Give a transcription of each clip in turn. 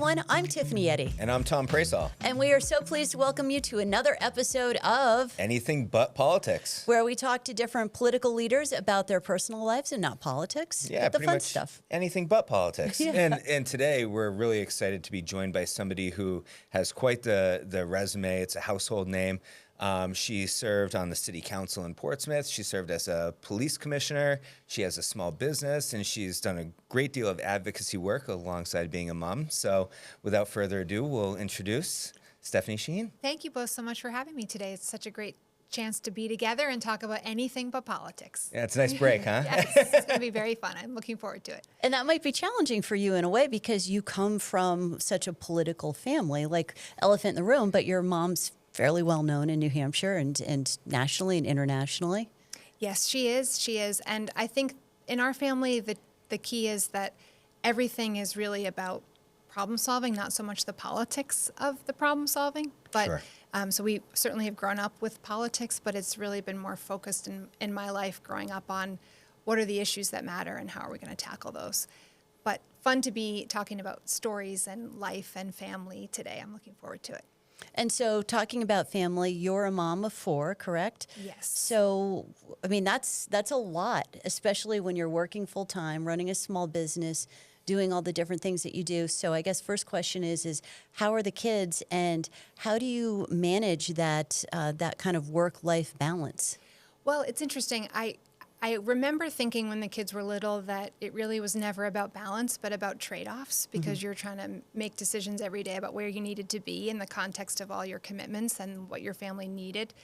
everyone. I'm Tiffany Eddy. And I'm Tom Praisall. And we are so pleased to welcome you to another episode of Anything But Politics, where we talk to different political leaders about their personal lives and not politics. Yeah, but the pretty fun much stuff. Anything but politics. Yeah. And today we're really excited to be joined by somebody who has quite the resume. It's a household name. She served on the city council in Portsmouth. She served as a police commissioner. She has a small business, and she's done a great deal of advocacy work alongside being a mom. So without further ado, we'll introduce Stefany Shaheen. Thank you both so much for having me today. It's such a great chance to be together and talk about anything but politics. Yeah, it's a nice break, huh? Yes, it's going to be very fun. I'm looking forward to it. And that might be challenging for you in a way because you come from such a political family, like elephant in the room, but your mom's fairly well known in New Hampshire and nationally and internationally. Yes, she is. She is. And I think in our family, the key is that everything is really about problem solving, not so much the politics of the problem solving. But Sure. So we certainly have grown up with politics, but it's really been more focused in my life growing up on what are the issues that matter and how are we going to tackle those. But fun to be talking about stories and life and family today. I'm looking forward to it. And so talking about family, you're a mom of 4, correct? Yes. So, I mean, that's a lot, especially when you're working full time, running a small business, doing all the different things that you do. So I guess first question is how are the kids and how do you manage that that kind of work-life balance? Well, it's interesting. I remember thinking when the kids were little that it really was never about balance, but about trade-offs because you're trying to make decisions every day about where you needed to be in the context of all your commitments and what your family needed.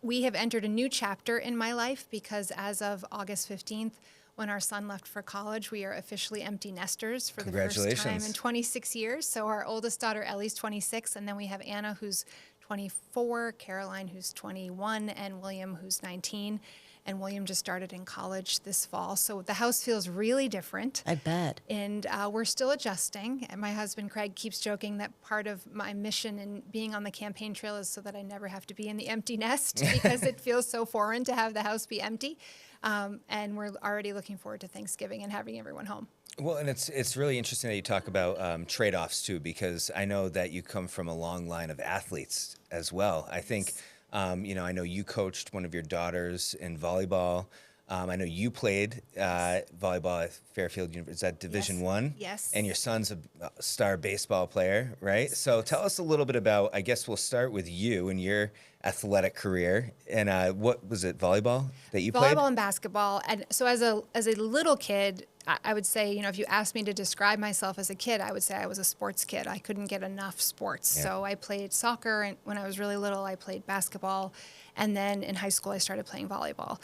We have entered a new chapter in my life because as of August 15th, when our son left for college, we are officially empty nesters for the first time in 26 years. So our oldest daughter, Ellie's 26, and then we have Anna, who's 24, Caroline, who's 21, and William, who's 19. And William just started in college this fall. So the house feels really different. I bet. And we're still adjusting. And my husband, Craig, keeps joking that part of my mission in being on the campaign trail is so that I never have to be in the empty nest because it feels so foreign to have the house be empty. And we're already looking forward to Thanksgiving and having everyone home. Well, and it's really interesting that you talk about trade-offs too, because I know that you come from a long line of athletes as well. I think, I know you coached one of your daughters in volleyball. I know you played volleyball at Fairfield University. Is that Division I? Yes. And your son's a star baseball player, right? So tell us a little bit about, I guess we'll start with you and your athletic career. And what was it, volleyball that you played? Volleyball and basketball. And so as a little kid, I would say, if you asked me to describe myself as a kid, I would say I was a sports kid. I couldn't get enough sports. Yeah. So I played soccer, and when I was really little, I played basketball. And then in high school, I started playing volleyball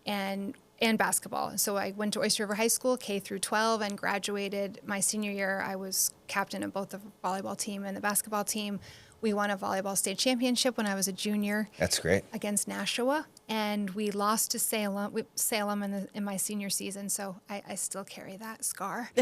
and basketball. So I went to Oyster River High School, K through 12, and graduated my senior year. I was captain of both the volleyball team and the basketball team. We won a volleyball state championship when I was a junior. That's great. Against Nashua, and we lost to Salem in my senior season, so I still carry that scar.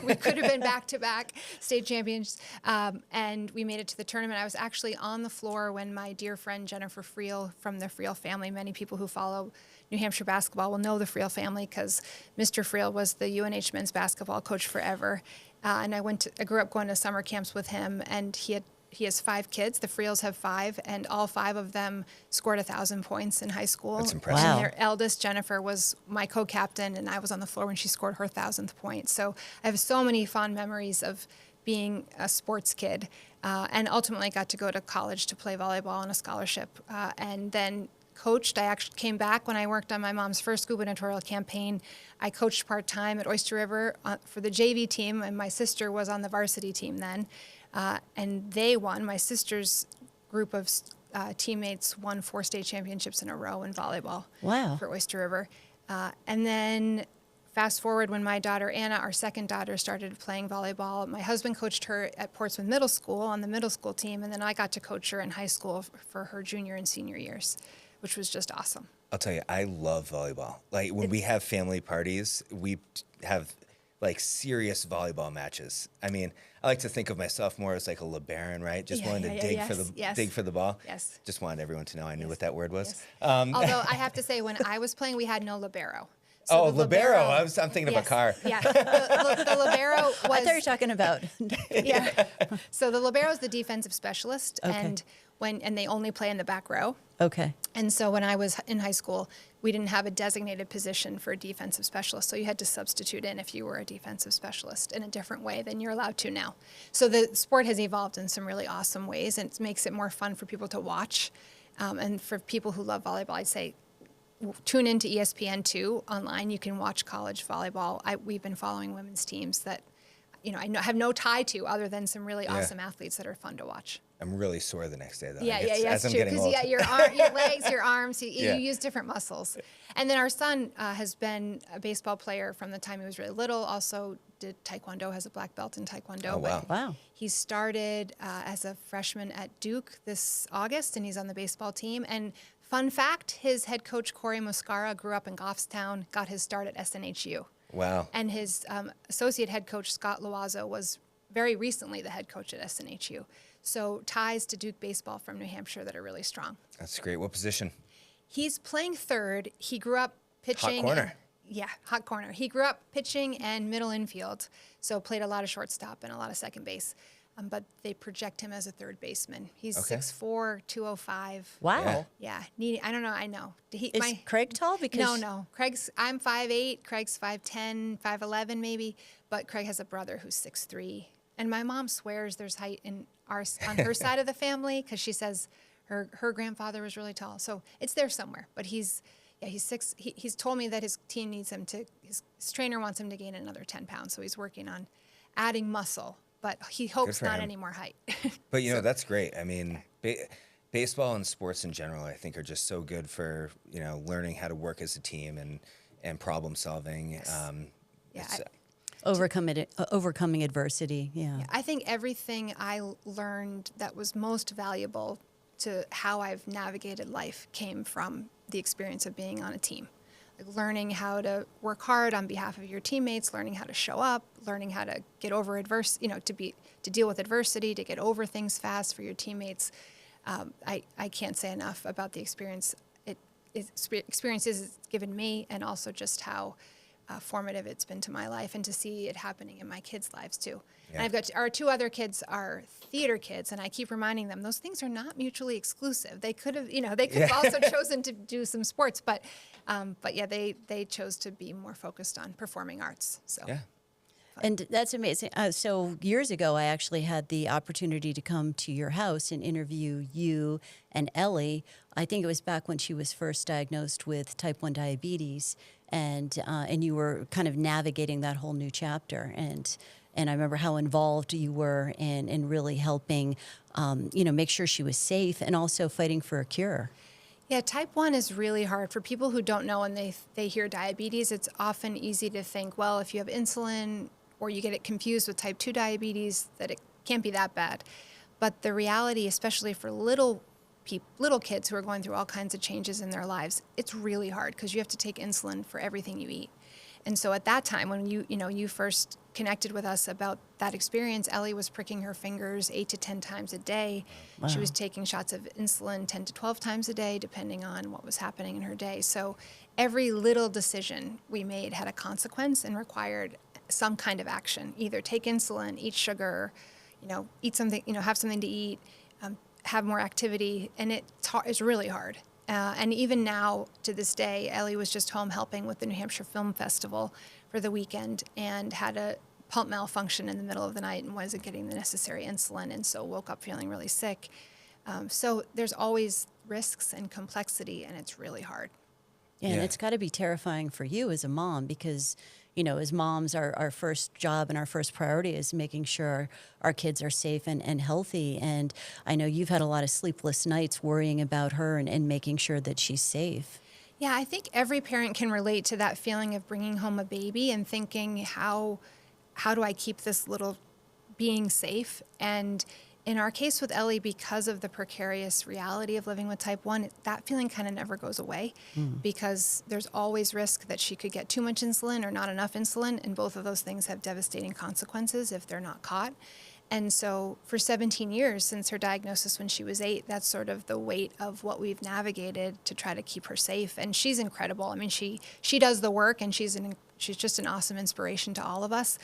We could have been back-to-back state champions, and we made it to the tournament. I was actually on the floor when my dear friend Jennifer Friel from the Friel family, many people who follow New Hampshire basketball will know the Friel family because Mr. Friel was the UNH men's basketball coach forever, and I grew up going to summer camps with him, and he has 5 kids. The Friels have 5, and all 5 of them scored 1,000 points in high school. That's impressive. Wow. And their eldest, Jennifer, was my co-captain, and I was on the floor when she scored her 1,000th point. So I have so many fond memories of being a sports kid, and ultimately got to go to college to play volleyball on a scholarship, and then coached. I actually came back when I worked on my mom's first gubernatorial campaign. I coached part-time at Oyster River for the JV team, and my sister was on the varsity team then. And they won. My sister's group of teammates won 4 state championships in a row in volleyball. Wow. For Oyster River. And then fast forward when my daughter Anna, our second daughter, started playing volleyball. My husband coached her at Portsmouth Middle School on the middle school team, and then I got to coach her in high school for her junior and senior years, which was just awesome. I'll tell you, I love volleyball. Like when we have family parties, we have like serious volleyball matches. I mean, I like to think of myself more as like a LeBaron, right? Just wanting to dig for the ball. Yes. Just wanted everyone to know I knew what that word was. Yes. Although I have to say, when I was playing, we had no libero. Oh, the libero. I'm thinking of a Yes. car. Yeah, the libero was. I thought you were talking about. Yeah. So the libero is the defensive specialist, Okay. and they only play in the back row. Okay. And so when I was in high school, we didn't have a designated position for a defensive specialist. So you had to substitute in if you were a defensive specialist in a different way than you're allowed to now. So the sport has evolved in some really awesome ways, and it makes it more fun for people to watch. And for people who love volleyball, I'd say tune into ESPN2 online. You can watch college volleyball. We've been following women's teams that, have no tie to other than some really awesome athletes that are fun to watch. I'm really sore the next day, though. Yeah, As it's I'm true. getting Because old. your legs, your arms, you use different muscles. And then our son has been a baseball player from the time he was really little. Also did taekwondo, has a black belt in taekwondo. Oh, wow. But Wow. he started as a freshman at Duke this August, and he's on the baseball team. And fun fact, his head coach, Corey Muscara, grew up in Goffstown, got his start at SNHU. Wow. And his associate head coach, Scott Loazzo, was very recently the head coach at SNHU. So ties to Duke baseball from New Hampshire that are really strong. That's great. What position? He's playing third. He grew up pitching. corner. Hot corner. He grew up pitching and middle infield, so played a lot of shortstop and a lot of second base. But they project him as a third baseman. He's Okay. 6'4", 205. Wow. Yeah. Yeah, I don't know. I know. Is Craig tall? Because No. I'm 5'8". Craig's 5'10", 5'11" maybe. But Craig has a brother who's 6'3". And my mom swears there's height on her side of the family because she says her grandfather was really tall. So it's there somewhere. But he's 6. He's told me that his team needs him to. His trainer wants him to gain another 10 pounds. So he's working on adding muscle. But he hopes for not him. any more height. But, that's great. I mean, baseball and sports in general, I think, are just so good for, learning how to work as a team and problem solving. Yeah, It's, overcoming adversity. Yeah. I think everything I learned that was most valuable to how I've navigated life came from the experience of being on a team. Like learning how to work hard on behalf of your teammates, learning how to show up, learning how to get over to deal with adversity, to get over things fast for your teammates. I can't say enough about the experiences it's given me, and also just how formative it's been to my life, and to see it happening in my kids' lives too. Yeah. And our 2 other kids are theater kids, and I keep reminding them those things are not mutually exclusive. They could have, have also chosen to do some sports, but yeah, they chose to be more focused on performing arts. So. yeah. And that's amazing. So years ago, I actually had the opportunity to come to your house and interview you and Elle. I think it was back when she was first diagnosed with type 1 diabetes, and you were kind of navigating that whole new chapter. And I remember how involved you were in really helping, make sure she was safe, and also fighting for a cure. Yeah, type 1 is really hard. For people who don't know and they hear diabetes, it's often easy to think, well, if you have insulin, or you get it confused with type 2 diabetes, that it can't be that bad. But the reality, especially for little kids who are going through all kinds of changes in their lives, it's really hard because you have to take insulin for everything you eat. And so at that time, when you first connected with us about that experience, Elle was pricking her fingers 8 to 10 times a day. Wow. She was taking shots of insulin 10 to 12 times a day, depending on what was happening in her day. So every little decision we made had a consequence and required some kind of action. Either take insulin, eat sugar, eat something, have something to eat, have more activity, and it's really hard. And even now, to this day, Elle was just home helping with the New Hampshire Film Festival for the weekend, and had a pump malfunction in the middle of the night and wasn't getting the necessary insulin, and so woke up feeling really sick. So there's always risks and complexity, and it's really hard. Yeah, and Yeah. it's got to be terrifying for you as a mom, because as moms, our first job and our first priority is making sure our kids are safe and healthy. And I know you've had a lot of sleepless nights worrying about her and making sure that she's safe. Yeah, I think every parent can relate to that feeling of bringing home a baby and thinking, how do I keep this little being safe? And in our case with Elle, because of the precarious reality of living with type 1, that feeling kind of never goes away, because there's always risk that she could get too much insulin or not enough insulin, and both of those things have devastating consequences if they're not caught. And so for 17 years since her diagnosis when she was 8, that's sort of the weight of what we've navigated to try to keep her safe. And she's incredible. I mean, she does the work, and she's just an awesome inspiration to all of us.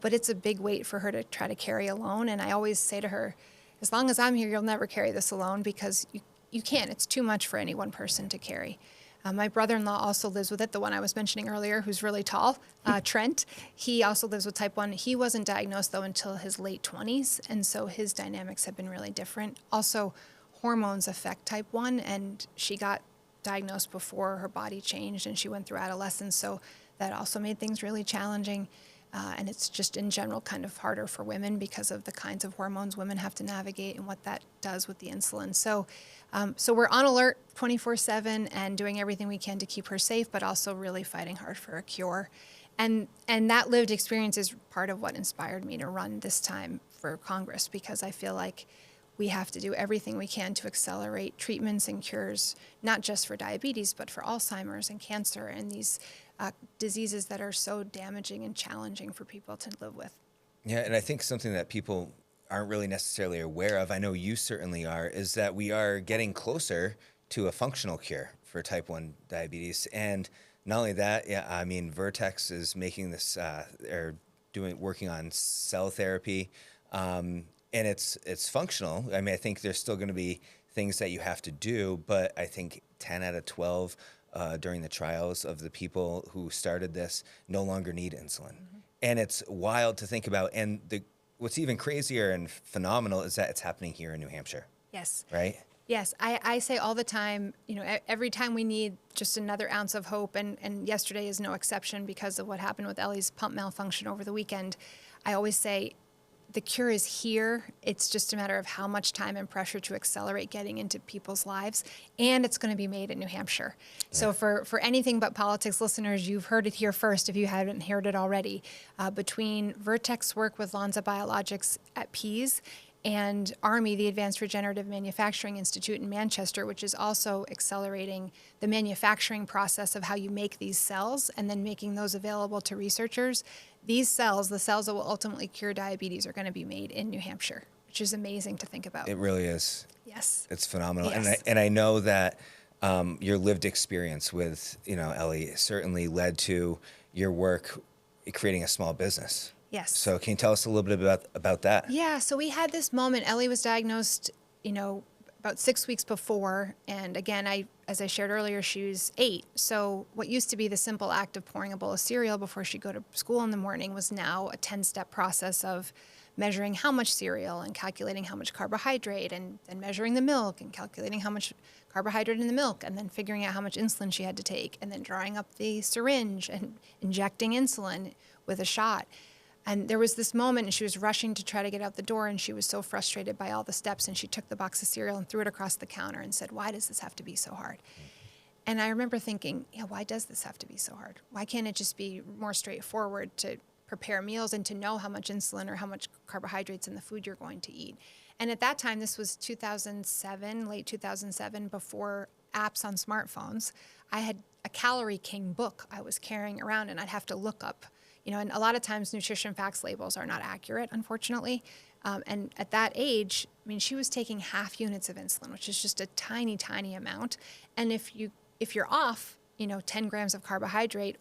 But it's a big weight for her to try to carry alone. And I always say to her, as long as I'm here, you'll never carry this alone, because you can't. It's too much for any one person to carry. My brother-in-law also lives with it, the one I was mentioning earlier, who's really tall, Trent. He also lives with type 1. He wasn't diagnosed, though, until his late 20s, and so his dynamics have been really different. Also, hormones affect type 1, and she got diagnosed before her body changed, and she went through adolescence, so that also made things really challenging. And it's just in general kind of harder for women because of the kinds of hormones women have to navigate and what that does with the insulin. So we're on alert 24/7 and doing everything we can to keep her safe, but also really fighting hard for a cure. And that lived experience is part of what inspired me to run this time for Congress, because I feel like we have to do everything we can to accelerate treatments and cures, not just for diabetes, but for Alzheimer's and cancer and these diseases that are so damaging and challenging for people to live with. Yeah, and I think something that people aren't really necessarily aware of, I know you certainly are, is that we are getting closer to a functional cure for type 1 diabetes. And not only that, yeah, I mean, Vertex is making this, working on cell therapy, and it's functional. I mean, I think there's still going to be things that you have to do, but I think 10 out of 12 during the trials of the people who started this no longer need insulin. Mm-hmm. And it's wild to think about. And what's even crazier and phenomenal is that it's happening here in New Hampshire. Yes. Right? Yes. I say all the time, every time we need just another ounce of hope, and yesterday is no exception because of what happened with Ellie's pump malfunction over the weekend, I always say, the cure is here. It's just a matter of how much time and pressure to accelerate getting into people's lives. And it's going to be made in New Hampshire. Yeah. So for anything but politics listeners, you've heard it here first if you haven't heard it already. Between Vertex work with Lonza Biologics at Pease and ARMI, the Advanced Regenerative Manufacturing Institute in Manchester, which is also accelerating the manufacturing process of how you make these cells and then making those available to researchers. These cells, the cells that will ultimately cure diabetes, are going to be made in New Hampshire, which is amazing to think about. It really is. Yes. It's phenomenal. Yes. And I know that your lived experience with, Ellie certainly led to your work creating a small business. Yes. So can you tell us a little bit about that? Yeah. So we had this moment. Ellie was diagnosed, about 6 weeks before. And again, as I shared earlier, she was 8. So what used to be the simple act of pouring a bowl of cereal before she'd go to school in the morning was now a 10-step process of measuring how much cereal and calculating how much carbohydrate and measuring the milk and calculating how much carbohydrate in the milk and then figuring out how much insulin she had to take and then drawing up the syringe and injecting insulin with a shot. And there was this moment, and she was rushing to try to get out the door, and she was so frustrated by all the steps, and she took the box of cereal and threw it across the counter and said, "Why does this have to be so hard?" And I remember thinking, why does this have to be so hard? Why can't it just be more straightforward to prepare meals and to know how much insulin or how much carbohydrates in the food you're going to eat? And at that time, this was 2007, late 2007, before apps on smartphones. I had a Calorie King book I was carrying around, and I'd have to look up. And a lot of times nutrition facts labels are not accurate, unfortunately. And at that age, she was taking half units of insulin, which is just a tiny, tiny amount. And if you're off, 10 grams of carbohydrate,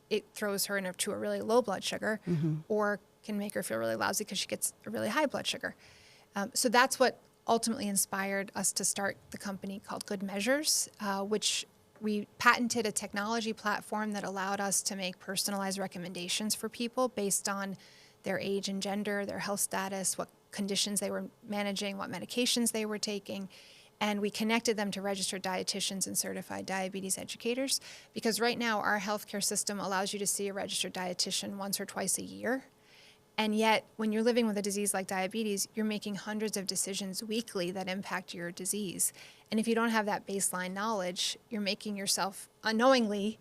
it throws her into a really low blood sugar, mm-hmm. or can make her feel really lousy because she gets a really high blood sugar. So that's what ultimately inspired us to start the company called Good Measures, which we patented a technology platform that allowed us to make personalized recommendations for people based on their age and gender, their health status, what conditions they were managing, what medications they were taking. And we connected them to registered dietitians and certified diabetes educators, because right now our healthcare system allows you to see a registered dietitian once or twice a year. And yet, when you're living with a disease like diabetes, you're making hundreds of decisions weekly that impact your disease. And if you don't have that baseline knowledge, you're making yourself, unknowingly,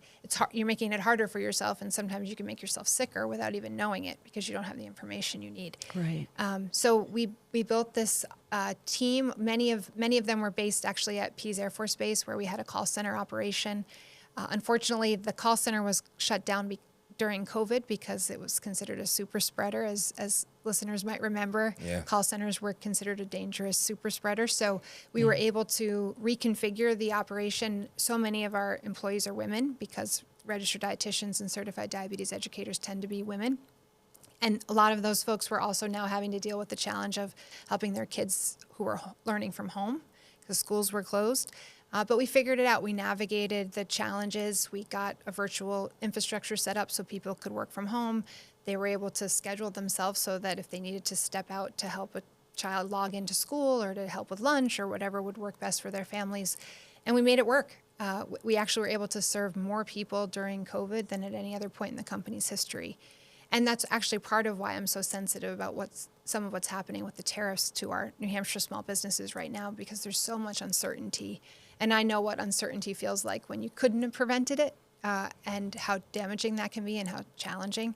you're making it harder for yourself, and sometimes you can make yourself sicker without even knowing it because you don't have the information you need. Right. So we built this team. Many of them were based actually at Pease Air Force Base, where we had a call center operation. Unfortunately, the call center was shut down during COVID because it was considered a super spreader, as listeners might remember. Yeah. Call centers were considered a dangerous super spreader. So we were able to reconfigure the operation. So many of our employees are women because registered dietitians and certified diabetes educators tend to be women. And a lot of those folks were also now having to deal with the challenge of helping their kids who were learning from home because schools were closed. But we figured it out. We navigated the challenges. We got a virtual infrastructure set up so people could work from home. They were able to schedule themselves so that if they needed to step out to help a child log into school or to help with lunch or whatever would work best for their families. And we made it work. We actually were able to serve more people during COVID than at any other point in the company's history. And that's actually part of why I'm so sensitive about some of what's happening with the tariffs to our New Hampshire small businesses right now, because there's so much uncertainty. And I know what uncertainty feels like when you couldn't have prevented it, and how damaging that can be and how challenging.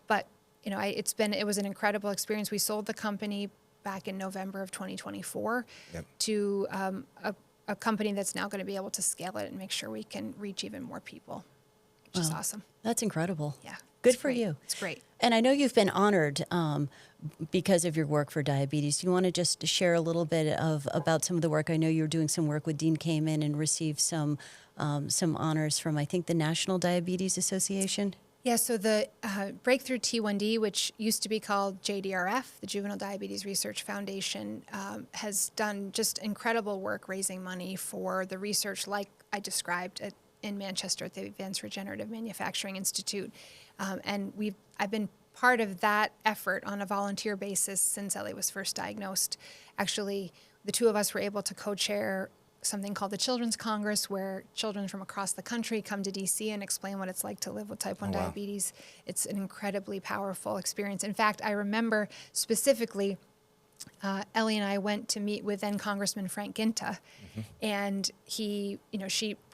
But you know, it was an incredible experience. We sold the company back in November of 2024 to a company that's now going to be able to scale it and make sure we can reach even more people, which is awesome. That's incredible. Yeah. Good It's for great. you. It's great. And I know you've been honored because of your work for diabetes. Do you want to just share a little bit about some of the work? I know you're doing some work with Dean Kamen and received some honors from, I think, the National Diabetes Association. Yeah, so the Breakthrough T1D, which used to be called JDRF, the Juvenile Diabetes Research Foundation, has done just incredible work raising money for the research like I described in Manchester at the Advanced Regenerative Manufacturing Institute. And I've been part of that effort on a volunteer basis since Elle was first diagnosed. Actually, the two of us were able to co-chair something called the Children's Congress, where children from across the country come to DC and explain what it's like to live with type 1 diabetes. It's an incredibly powerful experience. In fact, I remember specifically Ellie and I went to meet with then Congressman Frank Ginta, and she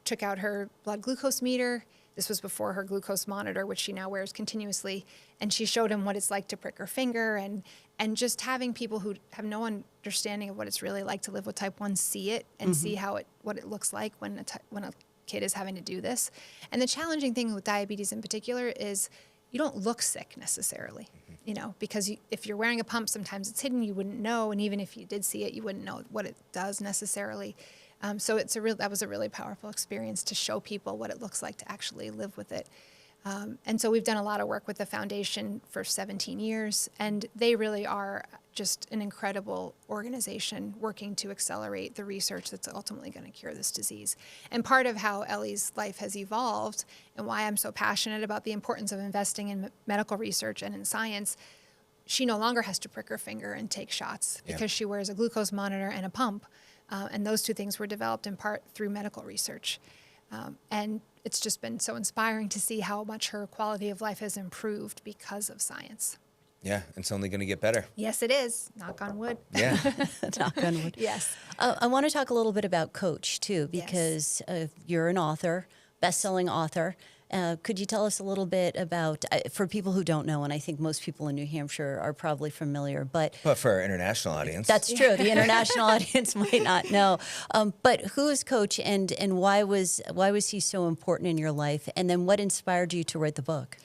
took out her blood glucose meter. This was before her glucose monitor, which she now wears continuously. And she showed him what it's like to prick her finger, and just having people who have no understanding of what it's really like to live with type 1 see it and see what it looks like when a kid is having to do this. And the challenging thing with diabetes in particular is you don't look sick necessarily, because if you're wearing a pump, sometimes it's hidden, you wouldn't know. And even if you did see it, you wouldn't know what it does necessarily. So that was a really powerful experience to show people what it looks like to actually live with it. And so we've done a lot of work with the foundation for 17 years, and they really are just an incredible organization working to accelerate the research that's ultimately going to cure this disease. And part of how Ellie's life has evolved and why I'm so passionate about the importance of investing in medical research and in science, she no longer has to prick her finger and take shots because she wears a glucose monitor and a pump. And those two things were developed in part through medical research. And it's just been so inspiring to see how much her quality of life has improved because of science. Yeah, it's only going to get better. Yes, it is. Knock on wood. Yeah. Knock on wood. Yes. I want to talk a little bit about Coach, too, because you're an author, best-selling author. Could you tell us a little bit about, for people who don't know, and I think most people in New Hampshire are probably familiar, but for our international audience. That's true. The international audience might not know. But who is Coach, and why was he so important in your life? And then what inspired you to write the book?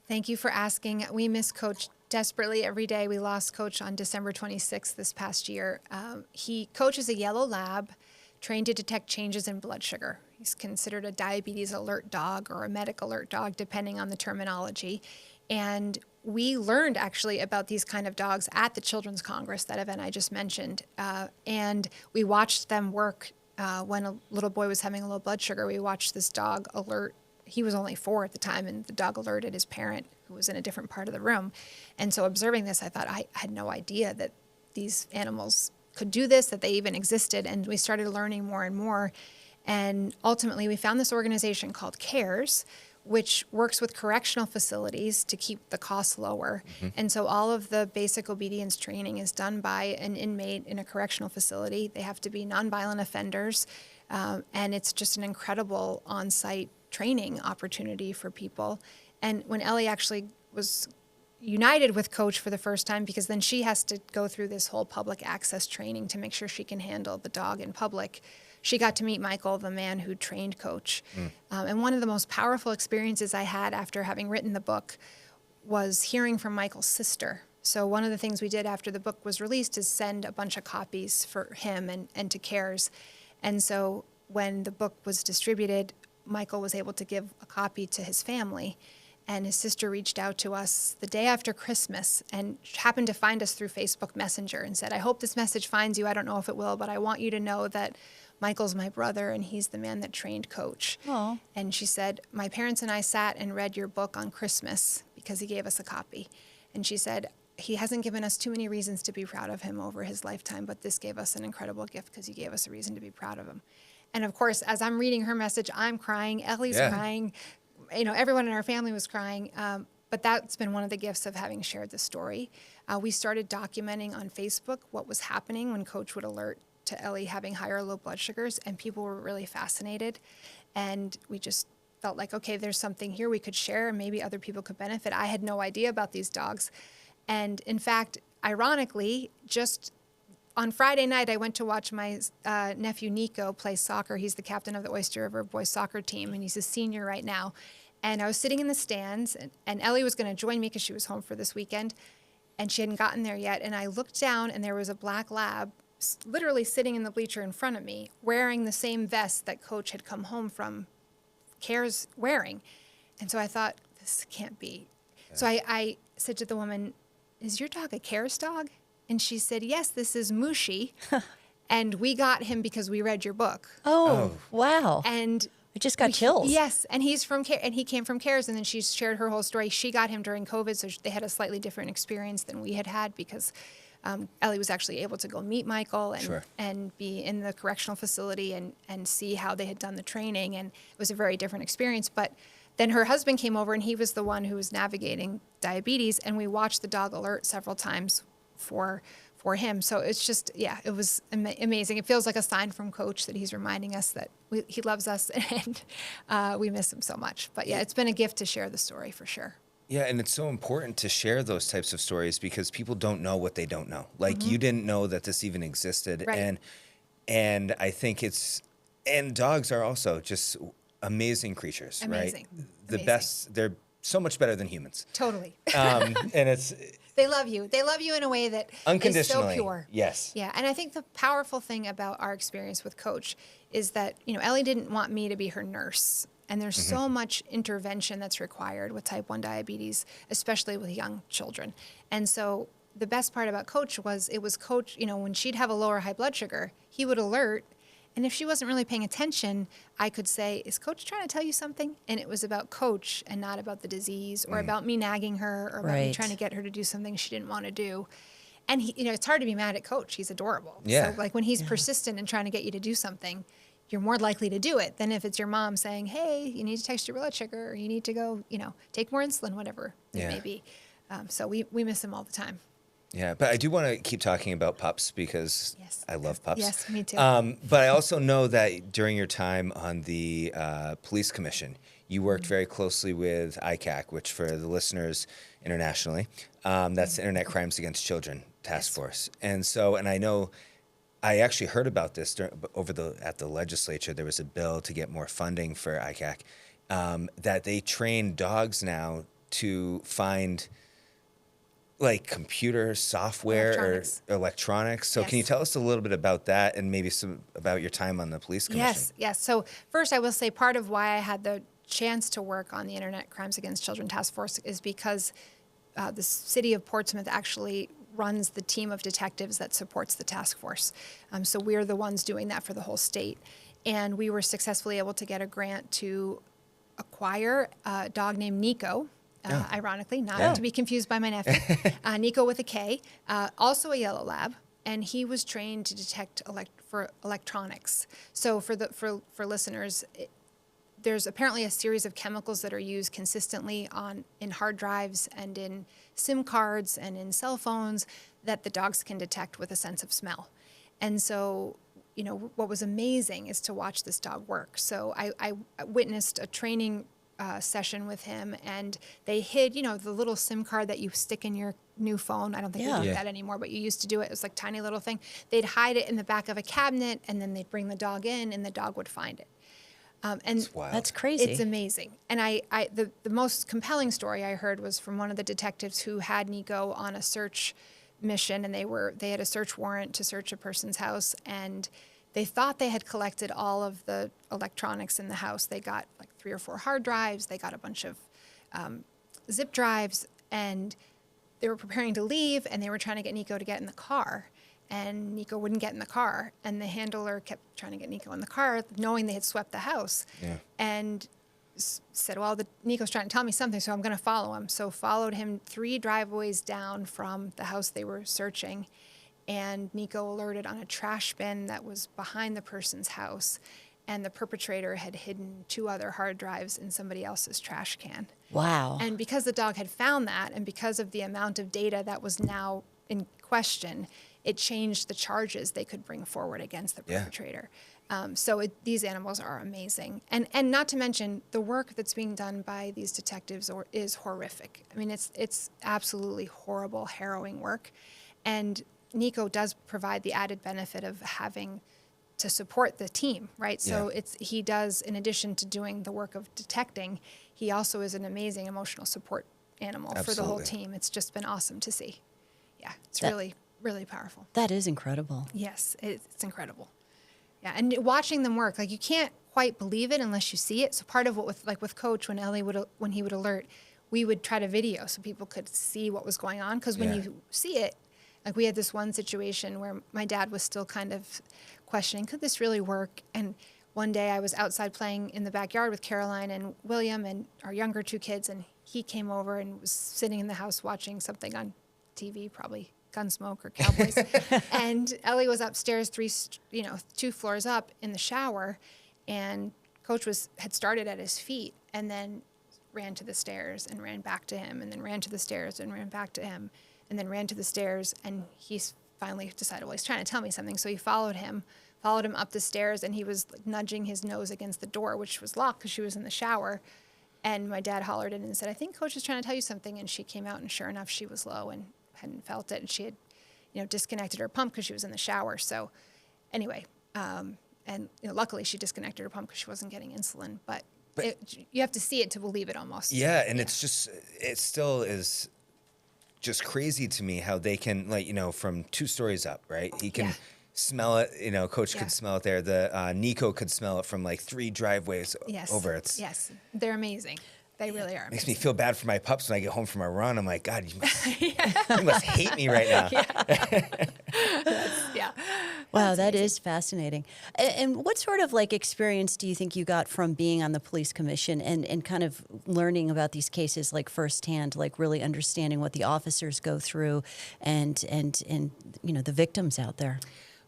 Thank you for asking. We miss Coach desperately every day. We lost Coach on December 26th this past year. Coach is a yellow lab trained to detect changes in blood sugar. He's considered a diabetes alert dog or a medic alert dog, depending on the terminology. And we learned actually about these kind of dogs at the Children's Congress, that event I just mentioned. And we watched them work when a little boy was having a low blood sugar. We watched this dog alert. He was only 4 at the time, and the dog alerted his parent, who was in a different part of the room. And so observing this, I thought, I had no idea that these animals could do this, that they even existed. And we started learning more and more. And ultimately, we found this organization called CARES, which works with correctional facilities to keep the costs lower. And so all of the basic obedience training is done by an inmate in a correctional facility. They have to be nonviolent offenders. And it's just an incredible on-site training opportunity for people. And when Ellie actually was united with Coach for the first time, because then she has to go through this whole public access training to make sure she can handle the dog in public. she got to meet Michael, the man who trained Coach. And one of the most powerful experiences I had after having written the book was hearing from Michael's sister. So one of the things we did after the book was released is send a bunch of copies for him and to CARES. And so when the book was distributed, Michael was able to give a copy to his family. And his sister reached out to us the day after Christmas and happened to find us through Facebook Messenger and said, I hope this message finds you. I don't know if it will, but I want you to know that Michael's my brother and he's the man that trained Coach. Aw. And she said, my parents and I sat and read your book on Christmas because he gave us a copy. And she said, he hasn't given us too many reasons to be proud of him over his lifetime, but this gave us an incredible gift because he gave us a reason to be proud of him. And of course, as I'm reading her message, I'm crying. Ellie's crying. You know, everyone in our family was crying. But that's been one of the gifts of having shared the story. We started documenting on Facebook what was happening when Coach would alert to Ellie having high or low blood sugars, and people were really fascinated. And we just felt like, okay, there's something here we could share and maybe other people could benefit. I had no idea about these dogs. And in fact, ironically, just on Friday night, I went to watch my nephew Nico play soccer. He's the captain of the Oyster River boys soccer team, and he's a senior right now. And I was sitting in the stands, and Ellie was going to join me because she was home for this weekend, and she hadn't gotten there yet. And I looked down, and there was a black lab literally sitting in the bleacher in front of me, wearing the same vest that Coach had come home from CARES wearing. And so I thought, this can't be. Yeah. So I said to the woman, is your dog a CARES dog? And she said, yes, this is Mushi. And we got him because we read your book. Oh, wow. And I just got chills. Yes, and he's from and he came from CARES, and then she shared her whole story. She got him during COVID, so they had a slightly different experience than we had because Ellie was actually able to go meet Michael and be in the correctional facility and see how they had done the training, and it was a very different experience. But then her husband came over, and he was the one who was navigating diabetes, and we watched the dog alert several times for him. So it's just, it was amazing. It feels like a sign from Coach that he's reminding us that he loves us and we miss him so much. But it's been a gift to share the story for sure. Yeah, and it's so important to share those types of stories because people don't know what they don't know. Like you didn't know that this even existed. Right. And I think and dogs are also just amazing creatures, Amazing. Right? The best, they're so much better than humans. Totally. And it's... They love you. They love you in a way that is so pure. Yes. Yeah, and I think the powerful thing about our experience with Coach is that, Ellie didn't want me to be her nurse. And there's so much intervention that's required with type 1 diabetes, especially with young children. And so the best part about Coach was it was Coach, when she'd have a lower high blood sugar, he would alert. And if she wasn't really paying attention, I could say, is Coach trying to tell you something? And it was about Coach and not about the disease or about me nagging her or about me trying to get her to do something she didn't want to do. And, it's hard to be mad at Coach. He's adorable. Yeah. So, like, when he's persistent and trying to get you to do something, you're more likely to do it than if it's your mom saying, hey, you need to test your blood sugar or you need to go, take more insulin, whatever it may be. So we miss him all the time. Yeah, but I do want to keep talking about pups because I love pups. Yes, me too. But I also know that during your time on the police commission, you worked very closely with ICAC, which for the listeners internationally, that's the Internet Crimes Against Children Task Force. And so, and I know I actually heard about this at the legislature. There was a bill to get more funding for ICAC that they train dogs now to find like computer software or electronics. So can you tell us a little bit about that and maybe some about your time on the police commission? Yes. So first I will say part of why I had the chance to work on the Internet Crimes Against Children Task Force is because the city of Portsmouth actually runs the team of detectives that supports the task force. So we're the ones doing that for the whole state. And we were successfully able to get a grant to acquire a dog named Nico, ironically, not to be confused by my nephew, Nico with a K, also a yellow lab, and he was trained to detect for electronics. So for listeners, there's apparently a series of chemicals that are used consistently in hard drives and in SIM cards and in cell phones that the dogs can detect with a sense of smell. And so, what was amazing is to watch this dog work. So I witnessed a training session with him, and they hid, the little SIM card that you stick in your new phone. I don't think we do that anymore, but you used to do it. It was like tiny little thing. They'd hide it in the back of a cabinet, and then they'd bring the dog in, and the dog would find it. And That's crazy. It's amazing. And the most compelling story I heard was from one of the detectives who had Nico on a search mission, and they had a search warrant to search a person's house, and they thought they had collected all of the electronics in the house. They got like 3 or 4 hard drives. They got a bunch of zip drives, and they were preparing to leave, and they were trying to get Nico to get in the car. And Nico wouldn't get in the car. And the handler kept trying to get Nico in the car, knowing they had swept the house. Yeah. And said, well, Nico's trying to tell me something, so I'm going to follow him. So followed him 3 driveways down from the house they were searching. And Nico alerted on a trash bin that was behind the person's house. And the perpetrator had hidden 2 other hard drives in somebody else's trash can. Wow. And because the dog had found that, and because of the amount of data that was now in question, it changed the charges they could bring forward against the perpetrator. These animals are amazing. And not to mention, the work that's being done by these detectives is horrific. I mean, it's absolutely horrible, harrowing work. And Nico does provide the added benefit of having to support the team, right? So he does, in addition to doing the work of detecting, he also is an amazing emotional support animal for the whole team. It's just been awesome to see. Yeah, it's really, really powerful. That is incredible. Yes, it's incredible. Yeah, and watching them work, like you can't quite believe it unless you see it. So part of what with Coach, when he would alert, we would try to video so people could see what was going on. Because when you see it, like we had this one situation where my dad was still kind of questioning, could this really work? And one day I was outside playing in the backyard with Caroline and William and our younger 2 kids, and he came over and was sitting in the house watching something on TV, probably Gunsmoke or Cowboys. And Ellie was upstairs 2 floors up in the shower, and Coach had started at his feet and then ran to the stairs and ran back to him, and then ran to the stairs and ran back to him, and then ran to the stairs, and he finally decided, well, he's trying to tell me something. So he followed him up the stairs, and he was nudging his nose against the door, which was locked because she was in the shower. And my dad hollered in and said, I think Coach is trying to tell you something. And she came out, and sure enough, she was low and hadn't felt it. And she had, disconnected her pump because she was in the shower. So anyway, luckily she disconnected her pump because she wasn't getting insulin. But you have to see it to believe it almost. Yeah, and it still is just crazy to me how they can, from 2 stories up, right? He can smell it, Coach could smell it there. The Nico could smell it from 3 driveways over. Yes, they're amazing. They really are. Makes me feel bad for my pups when I get home from a run. I'm like, God, you must hate me right now. Wow, that is fascinating. And what sort of experience do you think you got from being on the police commission and kind of learning about these cases firsthand, really understanding what the officers go through and the victims out there?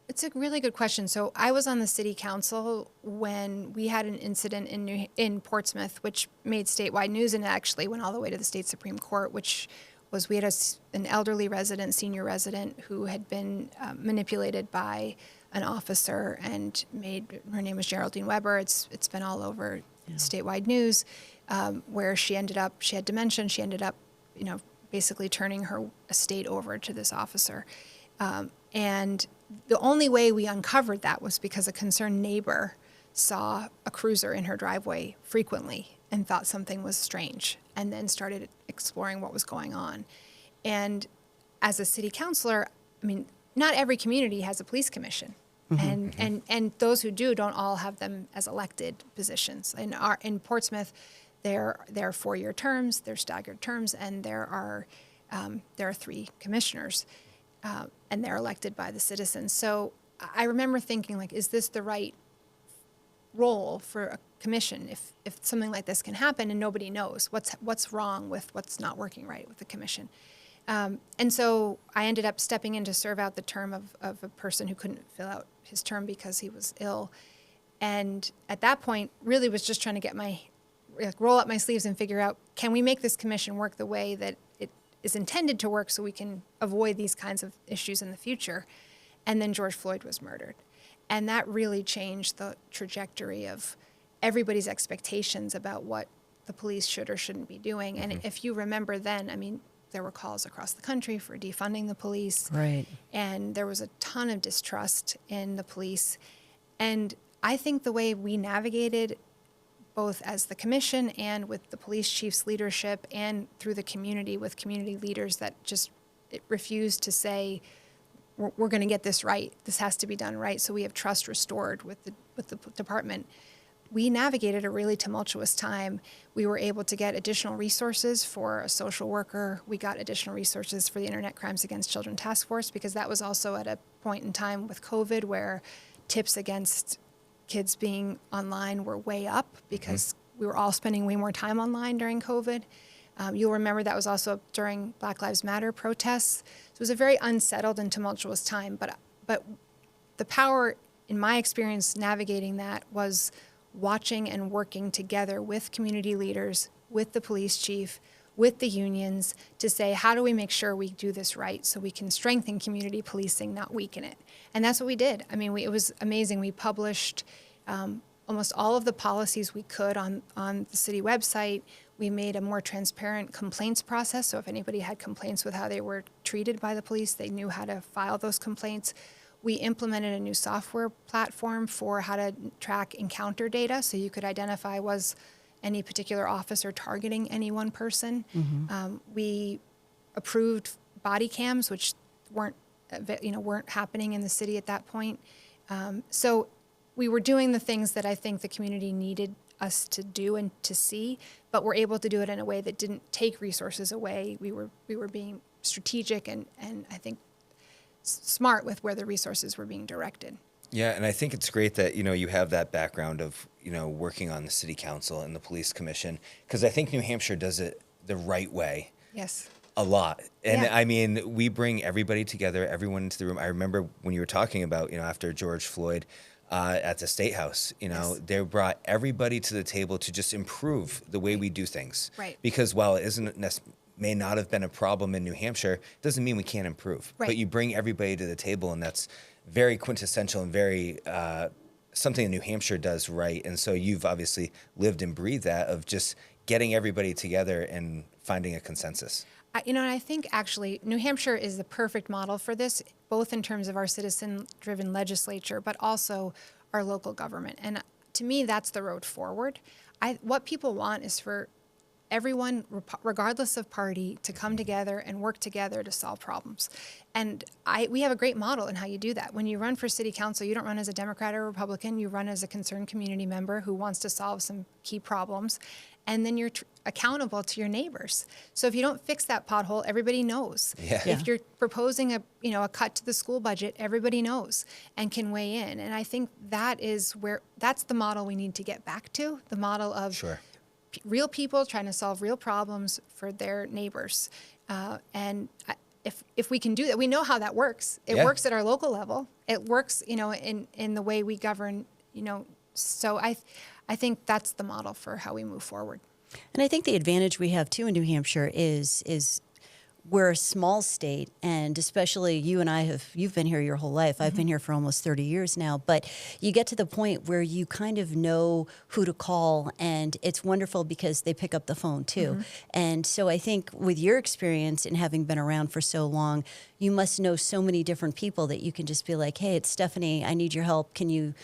It's a really good question. So I was on the city council when we had an incident in Portsmouth, which made statewide news, and actually went all the way to the state Supreme Court, which was we had an elderly senior resident who had been manipulated by an officer and her name was Geraldine Weber. It's been all over statewide news, where she had dementia. She ended up, basically turning her estate over to this officer. And the only way we uncovered that was because a concerned neighbor saw a cruiser in her driveway frequently and thought something was strange, and then started exploring what was going on. And as a city councilor, I mean, not every community has a police commission. And those who do don't all have them as elected positions. In Portsmouth, there are 4-year terms, they're staggered terms, and there are 3 commissioners. And they're elected by the citizens. So I remember thinking, is this the right role for a commission if something like this can happen and nobody knows what's wrong with what's not working right with the commission? And so I ended up stepping in to serve out the term of a person who couldn't fill out his term because he was ill. And at that point, really was just trying to roll up my sleeves and figure out, can we make this commission work the way that it is intended to work so we can avoid these kinds of issues in the future? And then George Floyd was murdered. And that really changed the trajectory of everybody's expectations about what the police should or shouldn't be doing. And if you remember then, I mean, there were calls across the country for defunding the police. Right. And there was a ton of distrust in the police. And I think the way we navigated, both as the commission and with the police chief's leadership and through the community with community leaders that just refused to say, we're going to get this right. This has to be done right. So we have trust restored with the department. We navigated a really tumultuous time. We were able to get additional resources for a social worker. We got additional resources for the Internet Crimes Against Children Task Force, because that was also at a point in time with COVID where tips against kids being online were way up because we were all spending way more time online during COVID. You'll remember that was also during Black Lives Matter protests. So it was a very unsettled and tumultuous time. But the power, in my experience, navigating that was watching and working together with community leaders, with the police chief, with the unions to say, how do we make sure we do this right so we can strengthen community policing, not weaken it? And that's what we did. I mean, it was amazing. We published almost all of the policies we could on the city website. We made a more transparent complaints process. So if anybody had complaints with how they were treated by the police, they knew how to file those complaints. We implemented a new software platform for how to track encounter data, so you could identify was any particular officer targeting any one person. We approved body cams, which weren't happening in the city at that point. So we were doing the things that I think the community needed us to do and to see, but we're able to do it in a way that didn't take resources away. We were being strategic and I think smart with where the resources were being directed. Yeah, and I think it's great that, you have that background of, working on the city council and the police commission, because I think New Hampshire does it the right way. Yes. A lot. And Yeah. I mean, we bring everybody together, everyone into the room. I remember when you were talking about, after George Floyd at the State House, Yes. they brought everybody to the table to just improve the way we do things. Right. Because while it may not have been a problem in New Hampshire, it doesn't mean we can't improve. Right. But you bring everybody to the table, and that's very quintessential and very something that New Hampshire does right. And so you've obviously lived and breathed that of just getting everybody together and finding a consensus. And I think actually New Hampshire is the perfect model for this, both in terms of our citizen-driven legislature, but also our local government. And to me, that's the road forward. What people want is for everyone, regardless of party, to come together and work together to solve problems. And we have a great model in how you do that. When you run for city council, you don't run as a Democrat or Republican. You run as a concerned community member who wants to solve some key problems. And then you're accountable to your neighbors. So if you don't fix that pothole, everybody knows. Yeah. If you're proposing a cut to the school budget, everybody knows and can weigh in. And I think that's the model we need to get back to, the model of Sure. real people trying to solve real problems for their neighbors. If we can do that, we know how that works. It Yeah. works at our local level. It works, in the way we govern, So I think that's the model for how we move forward. And I think the advantage we have too in New Hampshire is we're a small state, and especially you and you've been here your whole life. I've been here for almost 30 years now, but you get to the point where you kind of know who to call, and it's wonderful because they pick up the phone too. And so I think with your experience and having been around for so long, you must know so many different people that you can just be like, hey, it's Stefany, I need your help. Can you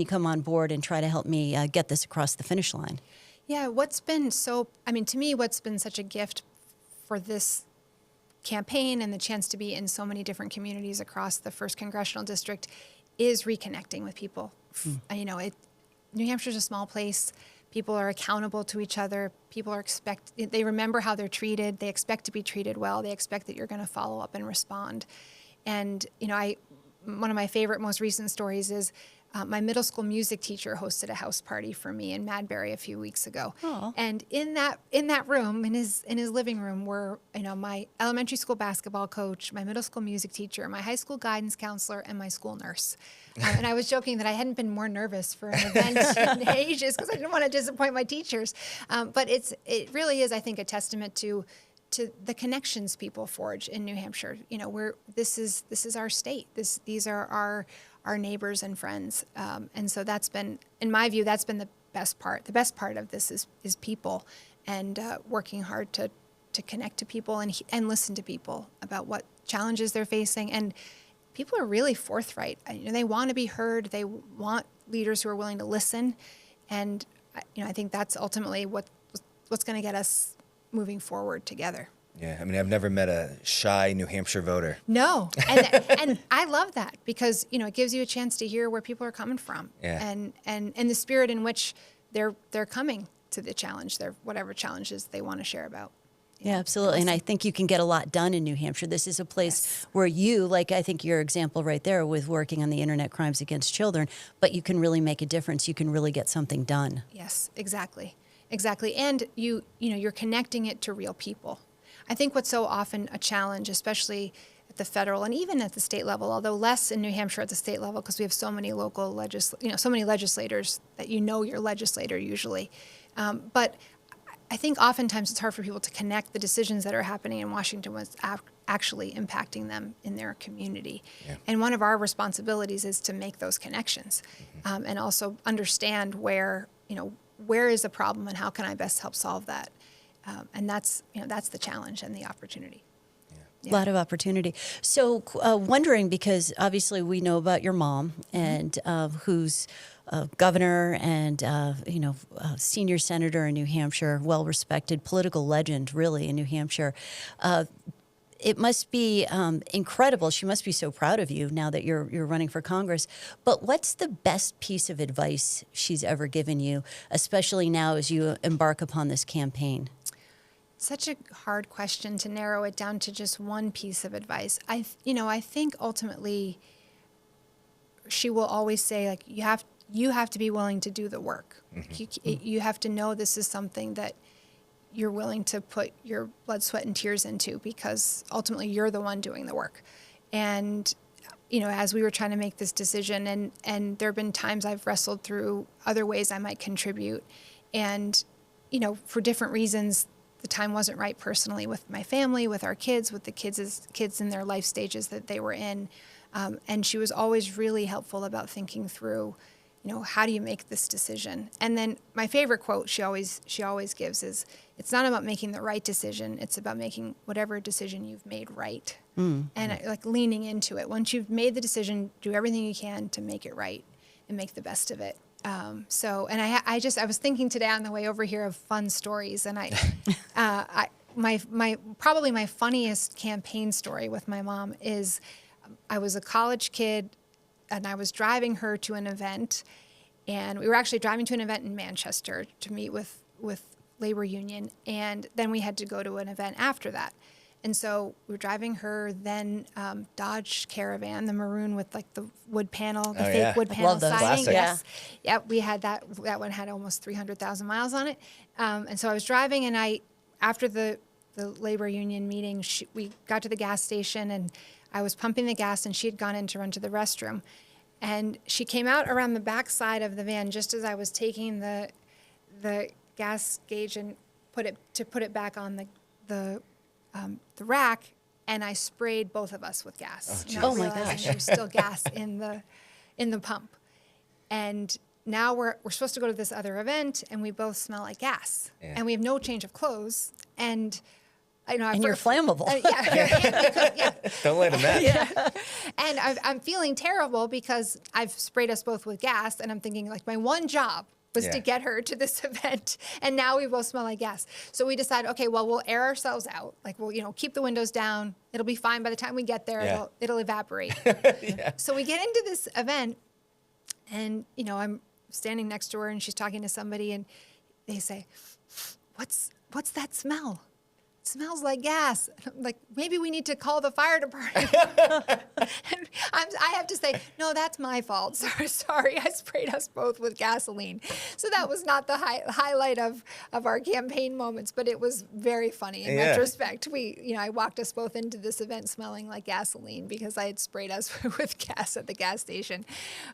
come on board and try to help me get this across the finish line? Yeah, to me, what's been such a gift for this campaign and the chance to be in so many different communities across the 1st Congressional District is reconnecting with people. New Hampshire's a small place. People are accountable to each other. People they remember how they're treated. They expect to be treated well. They expect that you're going to follow up and respond. And, one of my favorite, most recent stories is my middle school music teacher hosted a house party for me in Madbury a few weeks ago. Aw. And in that room, in his living room, were my elementary school basketball coach, my middle school music teacher, my high school guidance counselor, and my school nurse. And I was joking that I hadn't been more nervous for an event in ages because I didn't want to disappoint my teachers. But it really is, I think, a testament to the connections people forge in New Hampshire. This is our state. These are our neighbors and friends. And so that's been, in my view, that's been the best part. The best part of this is people and working hard to connect to people and listen to people about what challenges they're facing. And people are really forthright. They want to be heard. They want leaders who are willing to listen. And I think that's ultimately what's going to get us moving forward together. Yeah, I mean, I've never met a shy New Hampshire voter. No, and I love that because it gives you a chance to hear where people are coming from, and the spirit in which they're coming to the challenge, whatever challenges they want to share about. Yeah, absolutely. And I think you can get a lot done in New Hampshire. This is a place where you, like I think your example right there with working on the internet crimes against children, but you can really make a difference. You can really get something done. Yes, exactly. And you're connecting it to real people. I think what's so often a challenge, especially at the federal and even at the state level, although less in New Hampshire at the state level because we have so many so many legislators that your legislator usually. But I think oftentimes it's hard for people to connect the decisions that are happening in Washington with actually impacting them in their community. Yeah. And one of our responsibilities is to make those connections, and also understand where is the problem and how can I best help solve that. And that's the challenge and the opportunity. Yeah. A lot of opportunity. So wondering, because obviously we know about your mom and who's governor and, senior senator in New Hampshire, well-respected political legend, really, in New Hampshire. It must be incredible. She must be so proud of you now that you're running for Congress. But what's the best piece of advice she's ever given you, especially now as you embark upon this campaign? Such a hard question to narrow it down to just one piece of advice. I think ultimately she will always say, like, you have to be willing to do the work. Mm-hmm. You have to know this is something that you're willing to put your blood, sweat, and tears into because ultimately you're the one doing the work. And, as we were trying to make this decision, and there have been times I've wrestled through other ways I might contribute. And, for different reasons, the time wasn't right personally with my family, with our kids, with the kids in their life stages that they were in. And she was always really helpful about thinking through, how do you make this decision? And then my favorite quote she always gives is, it's not about making the right decision. It's about making whatever decision you've made right. And leaning into it. Once you've made the decision, do everything you can to make it right and make the best of it. I was thinking today on the way over here of fun stories, and probably my funniest campaign story with my mom is I was a college kid and I was driving her to an event, and we were actually driving to an event in Manchester to meet with labor union, and then we had to go to an event after that. And so we were driving her, then Dodge Caravan, the maroon with like the wood panel, the fake wood panel siding. Yes. Yeah, we had that. That one had almost 300,000 miles on it. And so I was driving, and after the labor union meeting, we got to the gas station, and I was pumping the gas, and she had gone in to run to the restroom. And she came out around the back side of the van just as I was taking the gas gauge and put it back on the rack, and I sprayed both of us with gas. Oh my gosh! There was still gas in the pump, and now we're supposed to go to this other event, and we both smell like gas, and we have no change of clothes, and you're flammable. Don't let him in. Yeah. And I'm feeling terrible because I've sprayed us both with gas, and I'm thinking like my one job was to get her to this event, and now we both smell like gas. So we decided, okay, well, we'll air ourselves out. Like, we'll keep the windows down. It'll be fine. By the time we get there, it'll evaporate. So we get into this event, and, I'm standing next to her, and she's talking to somebody, and they say, what's that smell? It smells like gas. I'm like, maybe we need to call the fire department. And I have to say, no, that's my fault. Sorry, I sprayed us both with gasoline. So that was not the highlight of our campaign moments, but it was very funny in retrospect. I walked us both into this event smelling like gasoline because I had sprayed us with gas at the gas station.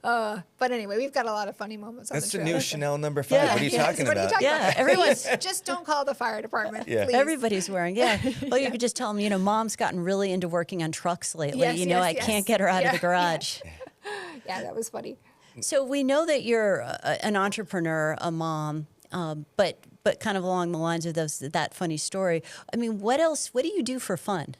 But anyway, we've got a lot of funny moments on the trail. That's the new Chanel number 5. What are you talking about? Everyone's just don't call the fire department, please. Everybody's wearing. Well, you could just tell them, Mom's gotten really into working on trucks lately. I can't get her out of the garage. Yeah, that was funny. So we know that you're an entrepreneur, a mom, but but kind of along the lines of that funny story. I mean, what else? What do you do for fun?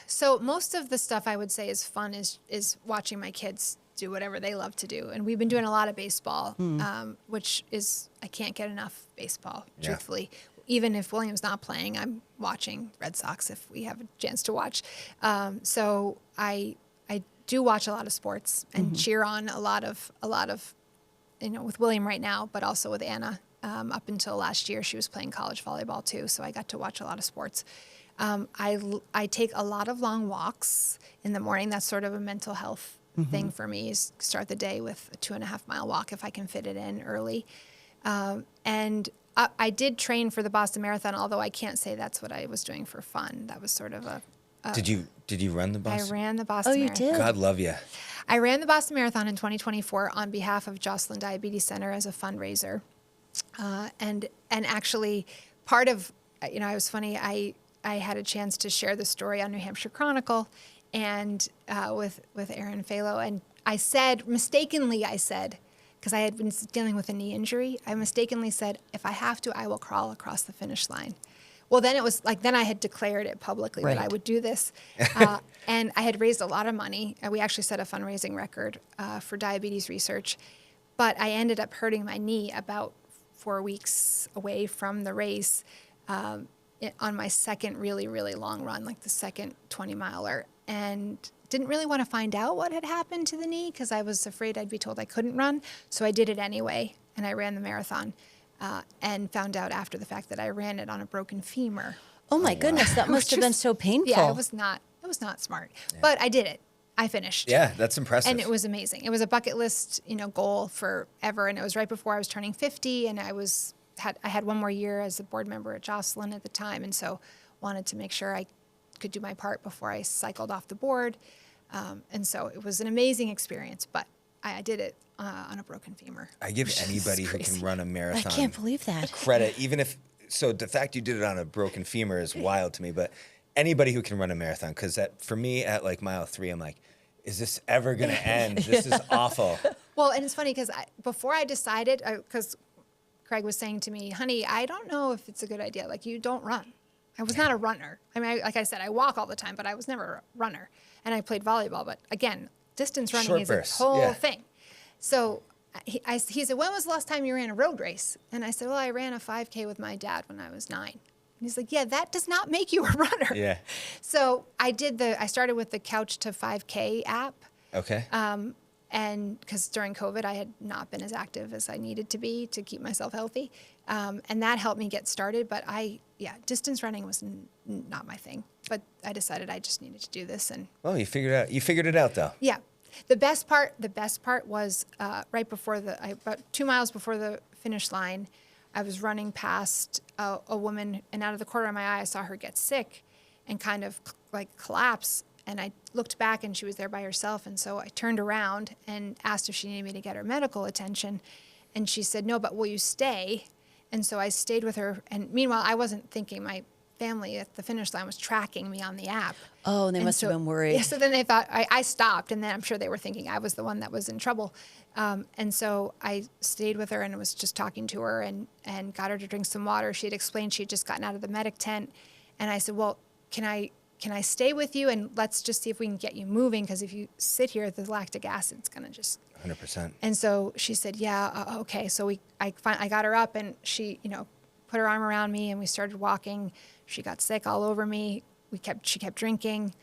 So most of the stuff I would say is fun is watching my kids do whatever they love to do. And we've been doing a lot of baseball, which is, I can't get enough baseball, truthfully. Even if William's not playing, I'm watching Red Sox if we have a chance to watch. So I do watch a lot of sports and cheer on a lot of, with William right now, but also with Anna. Up until last year, she was playing college volleyball too. So I got to watch a lot of sports. I take a lot of long walks in the morning. That's sort of a mental health thing for me, is start the day with a 2.5 mile walk if I can fit it in early. And I did train for the Boston Marathon, although I can't say that's what I was doing for fun. That was sort of Did you run the Boston? I ran the Boston Marathon. Oh, you did? God love you. I ran the Boston Marathon in 2024 on behalf of Joslin Diabetes Center as a fundraiser. And actually part of, it was funny, I had a chance to share the story on New Hampshire Chronicle and with Aaron Phalo. And I mistakenly said, because I had been dealing with a knee injury, I mistakenly said, if I have to, I will crawl across the finish line. Well, then it was like, then I had declared it publicly that I would do this. And I had raised a lot of money. We actually set a fundraising record for diabetes research. But I ended up hurting my knee about 4 weeks away from the race on my second really, really long run, like the second 20-miler. And didn't really want to find out what had happened to the knee because I was afraid I'd be told I couldn't run. So I did it anyway, and I ran the marathon and found out after the fact that I ran it on a broken femur. Oh my goodness, that must have been so painful. Yeah, it was not smart. Yeah. But I did it. I finished. Yeah, that's impressive. And it was amazing. It was a bucket list, goal forever. And it was right before I was turning 50. And I had one more year as a board member at Joslin at the time. And so wanted to make sure I could do my part before I cycled off the board. And so it was an amazing experience, but I did it on a broken femur. I give anybody who can run a marathon. I can't believe that. Credit, so the fact you did it on a broken femur is wild to me, but anybody who can run a marathon, because for me at like mile 3, I'm like, is this ever going to end? This is awful. Well, and it's funny because before I decided, because Craig was saying to me, honey, I don't know if it's a good idea. Like, you don't run. I was not a runner. I mean, like I said, I walk all the time, but I was never a runner. And I played volleyball. But again, distance running Short is bursts, a whole thing. So he said, when was the last time you ran a road race? And I said, well, I ran a 5K with my dad when I was 9. And he's like, yeah, that does not make you a runner. Yeah. So I started with the Couch to 5K app. Okay. And because during COVID, I had not been as active as I needed to be to keep myself healthy. And that helped me get started. But distance running was not my thing. But I decided I just needed to do this. And well, you figured it out though. Yeah. The best part was right before about 2 miles before the finish line, I was running past a woman, and out of the corner of my eye, I saw her get sick and kind of like collapse. And I looked back, and she was there by herself. And so I turned around and asked if she needed me to get her medical attention. And she said, no, but will you stay? And so I stayed with her. And meanwhile, I wasn't thinking. My family at the finish line was tracking me on the app. Oh, and they must have been worried. Yeah, so then they thought, I stopped, and then I'm sure they were thinking I was the one that was in trouble. And so I stayed with her and was just talking to her and got her to drink some water. She had explained she had just gotten out of the medic tent. And I said, well, can I stay with you, and let's just see if we can get you moving, because if you sit here, the lactic acid's going to just... 100%. And so she said, yeah, okay. So I got her up, and she, put her arm around me, and we started walking. She got sick all over me. She kept drinking.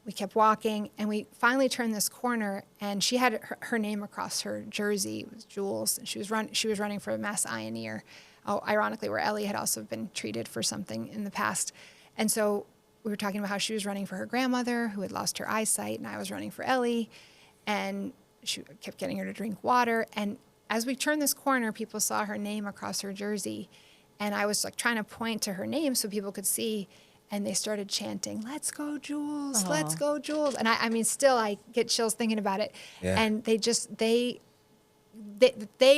We kept walking, and we finally turned this corner, and she had her name across her jersey. It was Jules, and she was running for a Mass Eye and Ear. Oh, ironically, where Elle had also been treated for something in the past. And so we were talking about how she was running for her grandmother who had lost her eyesight, and I was running for Elle, and she kept getting her to drink water. And as we turned this corner, people saw her name across her jersey, and I was like trying to point to her name so people could see, and they started chanting, "Let's go, Jules! Aww. Let's go, Jules!" And I mean, still I get chills thinking about it. Yeah. And they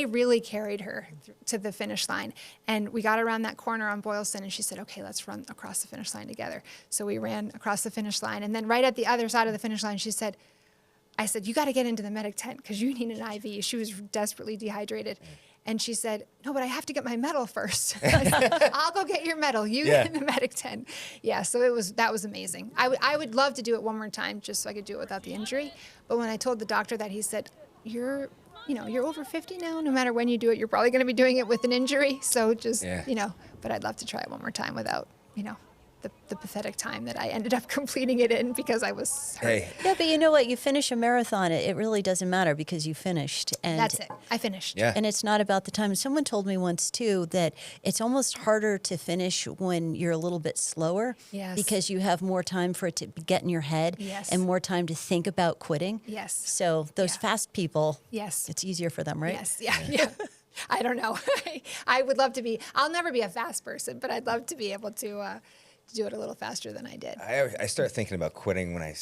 really carried her to the finish line. And we got around that corner on Boylston, and she said, okay, let's run across the finish line together. So we ran across the finish line. And then right at the other side of the finish line, I said, you got to get into the medic tent because you need an IV. She was desperately dehydrated. And she said, no, but I have to get my medal first. I said, I'll go get your medal. You get in the medic tent. Yeah, so that was amazing. I would love to do it one more time just so I could do it without the injury. But when I told the doctor that, he said, you're over 50 now. No matter when you do it, you're probably going to be doing it with an injury. So just, but I'd love to try it one more time without, the pathetic time that I ended up completing it in because I was hurt. Hey, Yeah, but you know what? You finish a marathon, it really doesn't matter because you finished. And That's it. I finished. Yeah. And it's not about the time. Someone told me once too that it's almost harder to finish when you're a little bit slower. Yes. Because you have more time for it to get in your head. Yes. And more time to think about quitting. Yes. So those fast people, Yes. it's easier for them, right? Yes. Yeah. I don't know. I would love to be. I'll never be a fast person, but I'd love to be able to do it a little faster than I did. I start thinking about quitting when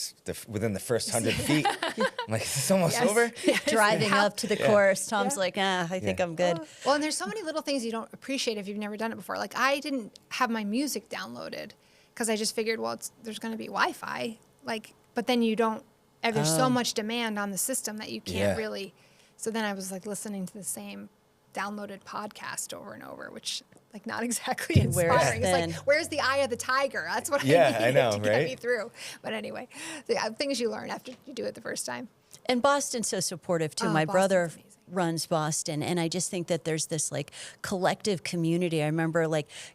within the first 100 feet. I'm like, is this almost over? Driving up to the course, Tom's like, I think I'm good. Well, and there's so many little things you don't appreciate if you've never done it before. Like I didn't have my music downloaded because I just figured, well, there's going to be Wi-Fi. But then you don't. There's so much demand on the system that you can't really. So then I was like listening to the same downloaded podcast over and over, which not exactly inspiring. It's like, where's the eye of the tiger? That's what I needed to get me through. But anyway, things you learn after you do it the first time. And Boston's so supportive too. My brother runs Boston, and I just think that there's this collective community. I remember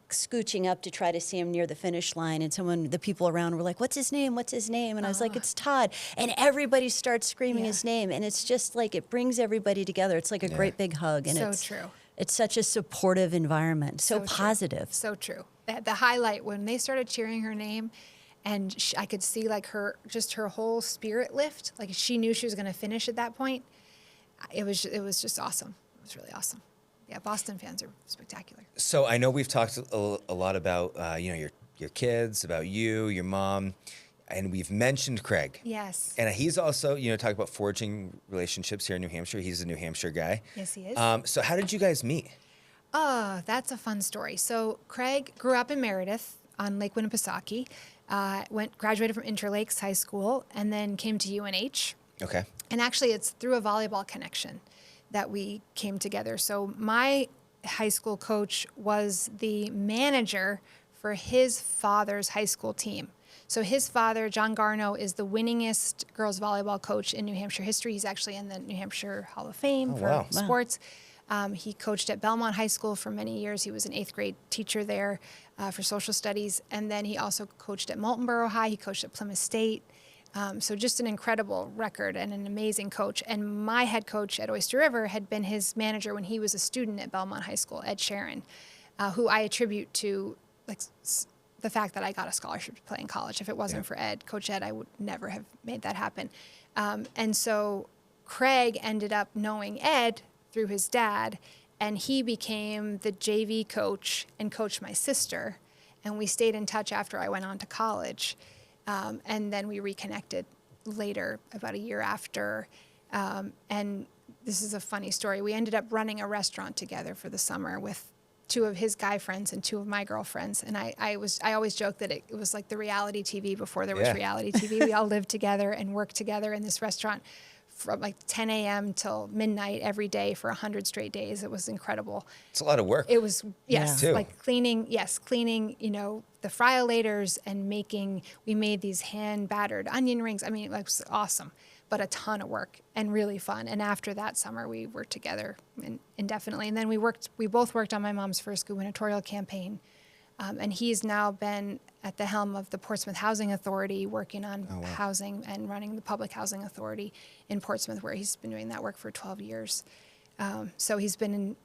scooching up to try to see him near the finish line, and the people around were like, "What's his name? What's his name?" And I was like, "It's Todd," and everybody starts screaming his name, and it's just it brings everybody together. It's like a great big hug, and it's true. It's such a supportive environment, so positive. True. So true. The highlight when they started cheering her name, and I could see her whole spirit lift. She knew she was going to finish at that point. It was just awesome. It was really awesome. Yeah, Boston fans are spectacular. So I know we've talked a lot about your kids, about you, your mom, and we've mentioned Craig. Yes. And he's also talking about forging relationships here in New Hampshire. He's a New Hampshire guy. Yes, he is. So how did you guys meet? Oh, that's a fun story. So Craig grew up in Meredith on Lake Winnipesaukee, graduated from Interlakes High School, and then came to UNH. Okay. And actually, it's through a volleyball connection that we came together. So my high school coach was the manager for his father's high school team. So his father, John Garno, is the winningest girls volleyball coach in New Hampshire history. He's actually in the New Hampshire Hall of Fame for sports. He coached at Belmont High School for many years. He was an 8th grade teacher there for social studies. And then he also coached at Moultonborough High. He coached at Plymouth State. So just an incredible record and an amazing coach. And my head coach at Oyster River had been his manager when he was a student at Belmont High School, Ed Sharon, who I attribute to the fact that I got a scholarship to play in college. If it wasn't for Ed, Coach Ed, I would never have made that happen. And so Craig ended up knowing Ed through his dad, and he became the JV coach and coached my sister. And we stayed in touch after I went on to college. And then we reconnected later, about a year after. And this is a funny story. We ended up running a restaurant together for the summer with 2 of his guy friends and 2 of my girlfriends. And I always joke that it was like the reality TV before there was reality TV. We all lived together and worked together in this restaurant from 10 a.m. till midnight every day for 100 straight days. It was incredible. It's a lot of work. It was, yes, Yeah. cleaning, the friolators and we made these hand battered onion rings. I mean, it was awesome, but a ton of work and really fun. And after that summer, we worked together indefinitely. And then we both worked on my mom's first gubernatorial campaign. And he's now been at the helm of the Portsmouth Housing Authority, working on housing and running the Public Housing Authority in Portsmouth, where he's been doing that work for 12 years. So he's been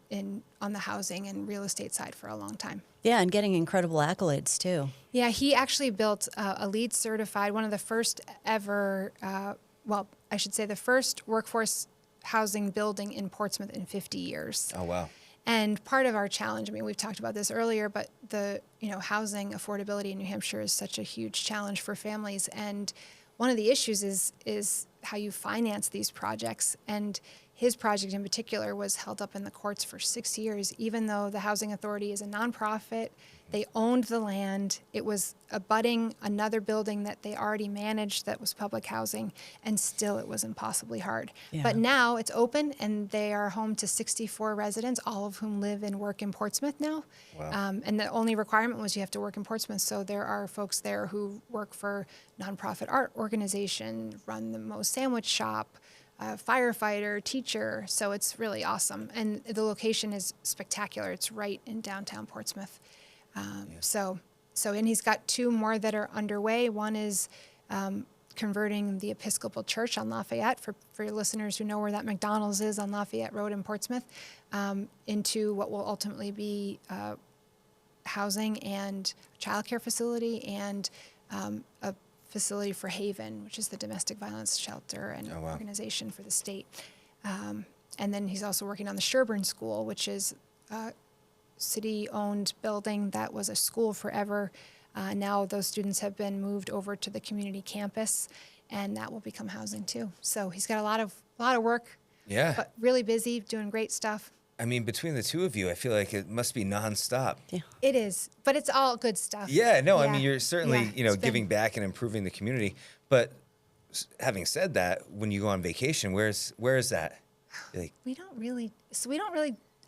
on the housing and real estate side for a long time. Yeah, and getting incredible accolades too. Yeah, he actually built a LEED certified, one of the first ever, I should say the first workforce housing building in Portsmouth in 50 years. Oh, wow. And part of our challenge, I mean, we've talked about this earlier, but the housing affordability in New Hampshire is such a huge challenge for families. And one of the issues is how you finance these projects. And his project in particular was held up in the courts for 6 years, even though the Housing Authority is a nonprofit. They owned the land. It was abutting another building that they already managed that was public housing, and still it was impossibly hard. Yeah. But now it's open, and they are home to 64 residents, all of whom live and work in Portsmouth now. Wow. And the only requirement was you have to work in Portsmouth. So there are folks there who work for nonprofit art organization, run the Moe's Sandwich Shop, firefighter, teacher. So it's really awesome. And the location is spectacular. It's right in downtown Portsmouth. And he's got 2 more that are underway. One is converting the Episcopal Church on Lafayette, for your listeners who know where that McDonald's is on Lafayette Road in Portsmouth, into what will ultimately be housing and childcare facility and a facility for Haven, which is the domestic violence shelter and organization for the state. And then he's also working on the Sherburne School, which is city-owned building that was a school forever. Now those students have been moved over to the community campus, and that will become housing too. So he's got a lot of work. Yeah. But really busy, doing great stuff. I mean, between the two of you, I feel like it must be nonstop. Yeah. It is, but it's all good stuff. Yeah, no, I Yeah. mean, you're certainly, Yeah, it's giving back and improving the community. But having said that, when you go on vacation, where is that? You're like, We don't really,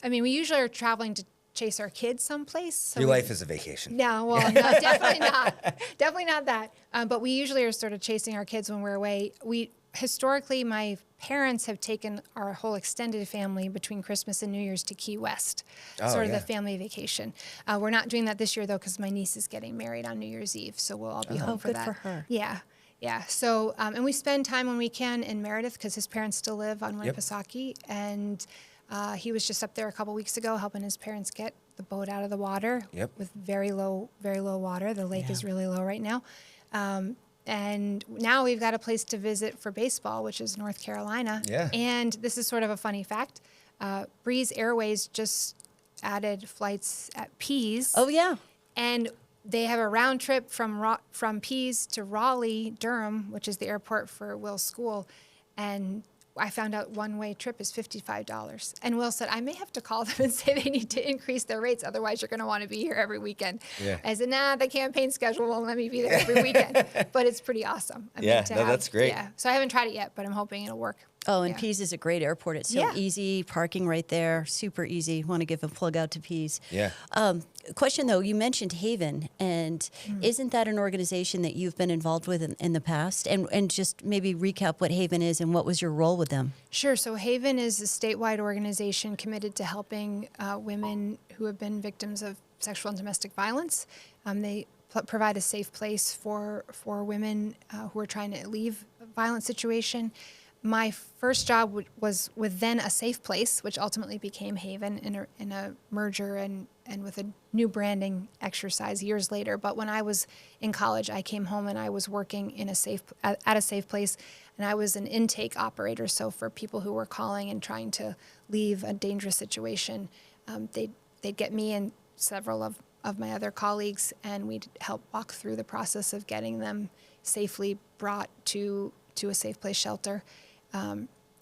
I mean, we usually are traveling to chase our kids someplace. So your we- life is a vacation. No, well, no, definitely not. Definitely not that. But we usually are sort of chasing our kids when we're away. Historically, my parents have taken our whole extended family between Christmas and New Year's to Key West, sort of yeah. the family vacation. We're not doing that this year, though, because my niece is getting married on New Year's Eve, so we'll all be home for good that. for her. Yeah. Yeah. So, and we spend time when we can in Meredith because his parents still live on Yep. Winnipesaukee. And he was just up there a couple weeks ago helping his parents get the boat out of the water Yep. with very low water. The lake is really low right now. And now we've got a place to visit for baseball, which is North Carolina. Yeah. And this is sort of a funny fact. Breeze Airways just added flights at Pease. Oh, yeah. And they have a round trip from Pease to Raleigh, Durham, which is the airport for Will's school. And I found out one-way trip is $55. And Will said, I may have to call them and say they need to increase their rates. Otherwise, you're going to want to be here every weekend. Yeah. I said, nah, the campaign schedule won't let me be there every weekend. But it's pretty awesome. I mean, Yeah, to no, that's great. Yeah. So I haven't tried it yet, but I'm hoping it'll work. Oh, and Yeah. Pease is a great airport. It's so Yeah. easy, parking right there, super easy. Want to give a plug out to Pease. Yeah. Question though, you mentioned Haven, and isn't that an organization that you've been involved with in the past? And just maybe recap what Haven is and what was your role with them? Sure. So Haven is a statewide organization committed to helping women who have been victims of sexual and domestic violence. They provide a safe place for women who are trying to leave a violent situation. My first job was with then a safe place, which ultimately became Haven in a merger and with a new branding exercise years later. But when I was in college, I came home and I was working in at a safe place, and I was an intake operator. So for people who were calling and trying to leave a dangerous situation, they'd get me and several of my other colleagues, and we'd help walk through the process of getting them safely brought to a safe place shelter.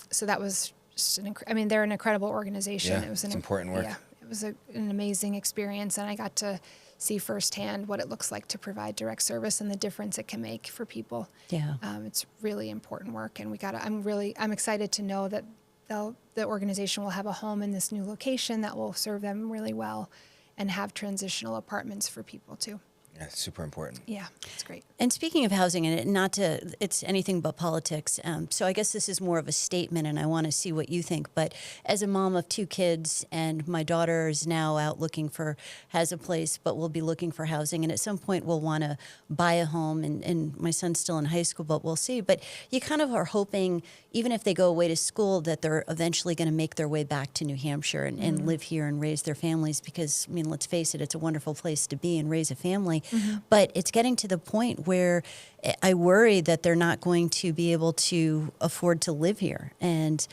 So that was just they're an incredible organization. Yeah, It was it's important work. Yeah, it was an amazing experience, and I got to see firsthand what it looks like to provide direct service and the difference it can make for people. Yeah. It's really important work, and I'm excited to know that the organization will have a home in this new location that will serve them really well, and have transitional apartments for people too. Yeah, it's super important. Yeah, it's great. And speaking of housing, and it's anything but politics. So I guess this is more of a statement, and I want to see what you think. But as a mom of 2 kids, and my daughter is now out has a place, but will be looking for housing, and at some point will want to buy a home. And my son's still in high school, but we'll see. But you kind of are hoping, even if they go away to school, that they're eventually going to make their way back to New Hampshire and live here and raise their families. Because I mean, let's face it, it's a wonderful place to be and raise a family. But it's getting to the point where I worry that they're not going to be able to afford to live here and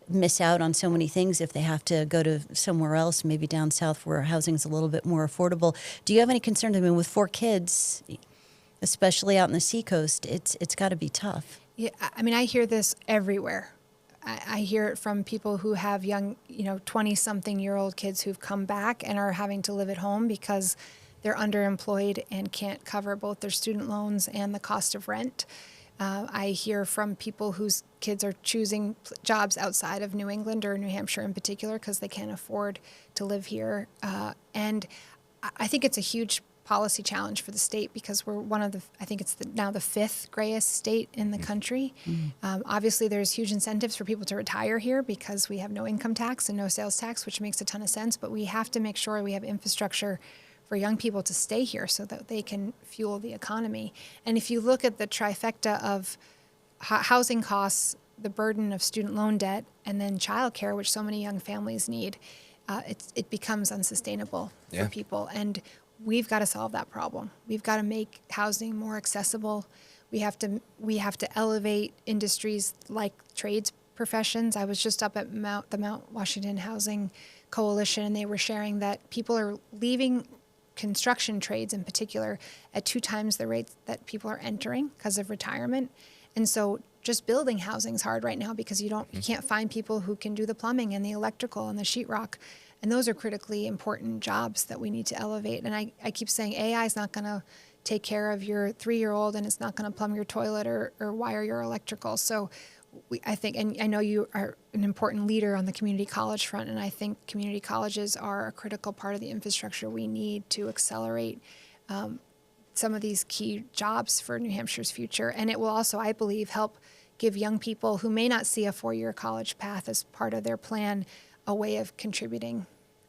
miss out on so many things if they have to go to somewhere else, maybe down south where housing's a little bit more affordable. Do you have any concerns? I mean, with 4 kids, especially out in the seacoast, it's got to be tough. Yeah, I mean, I hear this everywhere. I hear it from people who have young, 20-something-year-old kids who've come back and are having to live at home because they're underemployed and can't cover both their student loans and the cost of rent. I hear from people whose kids are choosing jobs outside of New England or New Hampshire in particular because they can't afford to live here. And I think it's a huge policy challenge for the state because we're one of the, I think it's now the 5th grayest state in the country. Obviously, there's huge incentives for people to retire here because we have no income tax and no sales tax, which makes a ton of sense. But we have to make sure we have infrastructure for young people to stay here so that they can fuel the economy. And if you look at the trifecta of housing costs, the burden of student loan debt, and then childcare, which so many young families need, it becomes unsustainable for people. And we've got to solve that problem. We've got to make housing more accessible. We have to elevate industries like trades professions. I was just up at the Mount Washington Housing Coalition, and they were sharing that people are leaving construction trades in particular at 2 times the rate that people are entering because of retirement. And so just building housing is hard right now because you can't find people who can do the plumbing and the electrical and the sheetrock. And those are critically important jobs that we need to elevate. And I keep saying AI is not going to take care of your 3-year-old and it's not going to plumb your toilet or wire your electrical. So I think, and I know you are an important leader on the community college front, and I think community colleges are a critical part of the infrastructure we need to accelerate some of these key jobs for New Hampshire's future. And it will also, I believe, help give young people who may not see a 4-year college path as part of their plan a way of contributing.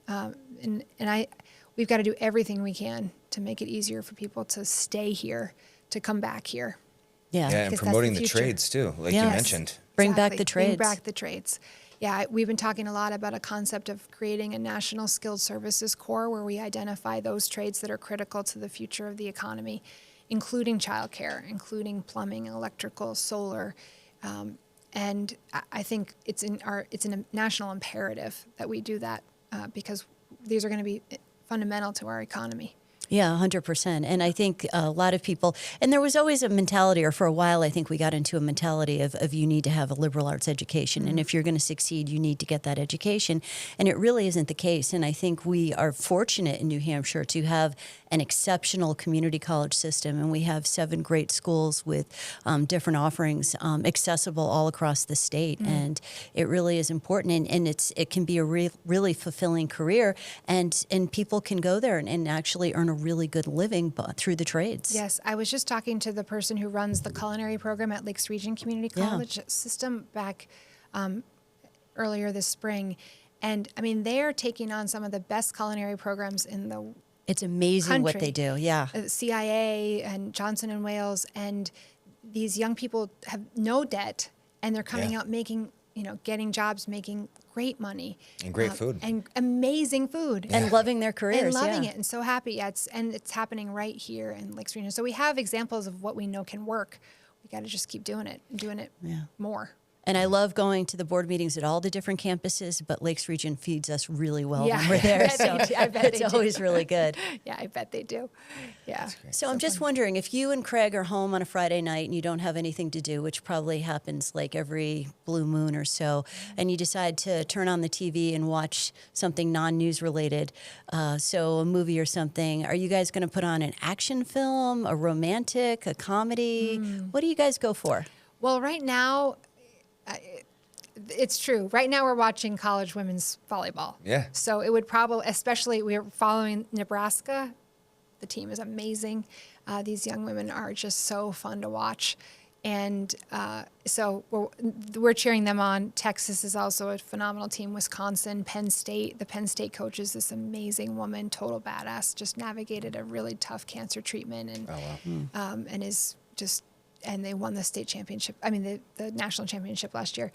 We've got to do everything we can to make it easier for people to stay here, to come back here. Yeah, and promoting the trades too, like you mentioned. Bring back the trades. Bring back the trades. Yeah, we've been talking a lot about a concept of creating a national skilled services corps where we identify those trades that are critical to the future of the economy, including childcare, including plumbing, electrical, solar. And I think it's a national imperative that we do that because these are going to be fundamental to our economy. Yeah, 100%. And I think a lot of people, and there was always a mentality, or for a while, I think we got into a mentality of you need to have a liberal arts education. And if you're going to succeed, you need to get that education. And it really isn't the case. And I think we are fortunate in New Hampshire to have an exceptional community college system. And we have 7 great schools with different offerings accessible all across the state. And it really is important. And it can be a really fulfilling career. And people can go there and actually earn a really good living through the trades. Yes, I was just talking to the person who runs the culinary program at Lakes Region Community College system back earlier this spring. And I mean, they're taking on some of the best culinary programs in the It's amazing country. What they do, yeah. CIA and Johnson & Wales, and these young people have no debt, and they're coming out making, getting jobs, making great money. And great food. And amazing food. And loving their careers. And loving it, and so happy. Yeah, it's happening right here in Lakes Region. So we have examples of what we know can work. We got to just keep doing it and doing it more. And I love going to the board meetings at all the different campuses, but Lakes Region feeds us really well when we're there. So it's always really good. Yeah, I bet they do. Yeah. So I'm just wondering, if you and Craig are home on a Friday night and you don't have anything to do, which probably happens like every blue moon or so, and you decide to turn on the TV and watch something non-news related, so a movie or something, are you guys going to put on an action film, a romantic, a comedy? What do you guys go for? Well, right now, it's true. Right now we're watching college women's volleyball. Yeah. So it would probably, especially we're following Nebraska. The team is amazing. These young women are just so fun to watch. And so we're cheering them on. Texas is also a phenomenal team. Wisconsin, Penn State. The Penn State coach is this amazing woman, total badass, just navigated a really tough cancer treatment and is just, and they won the state championship. I mean, the national championship last year.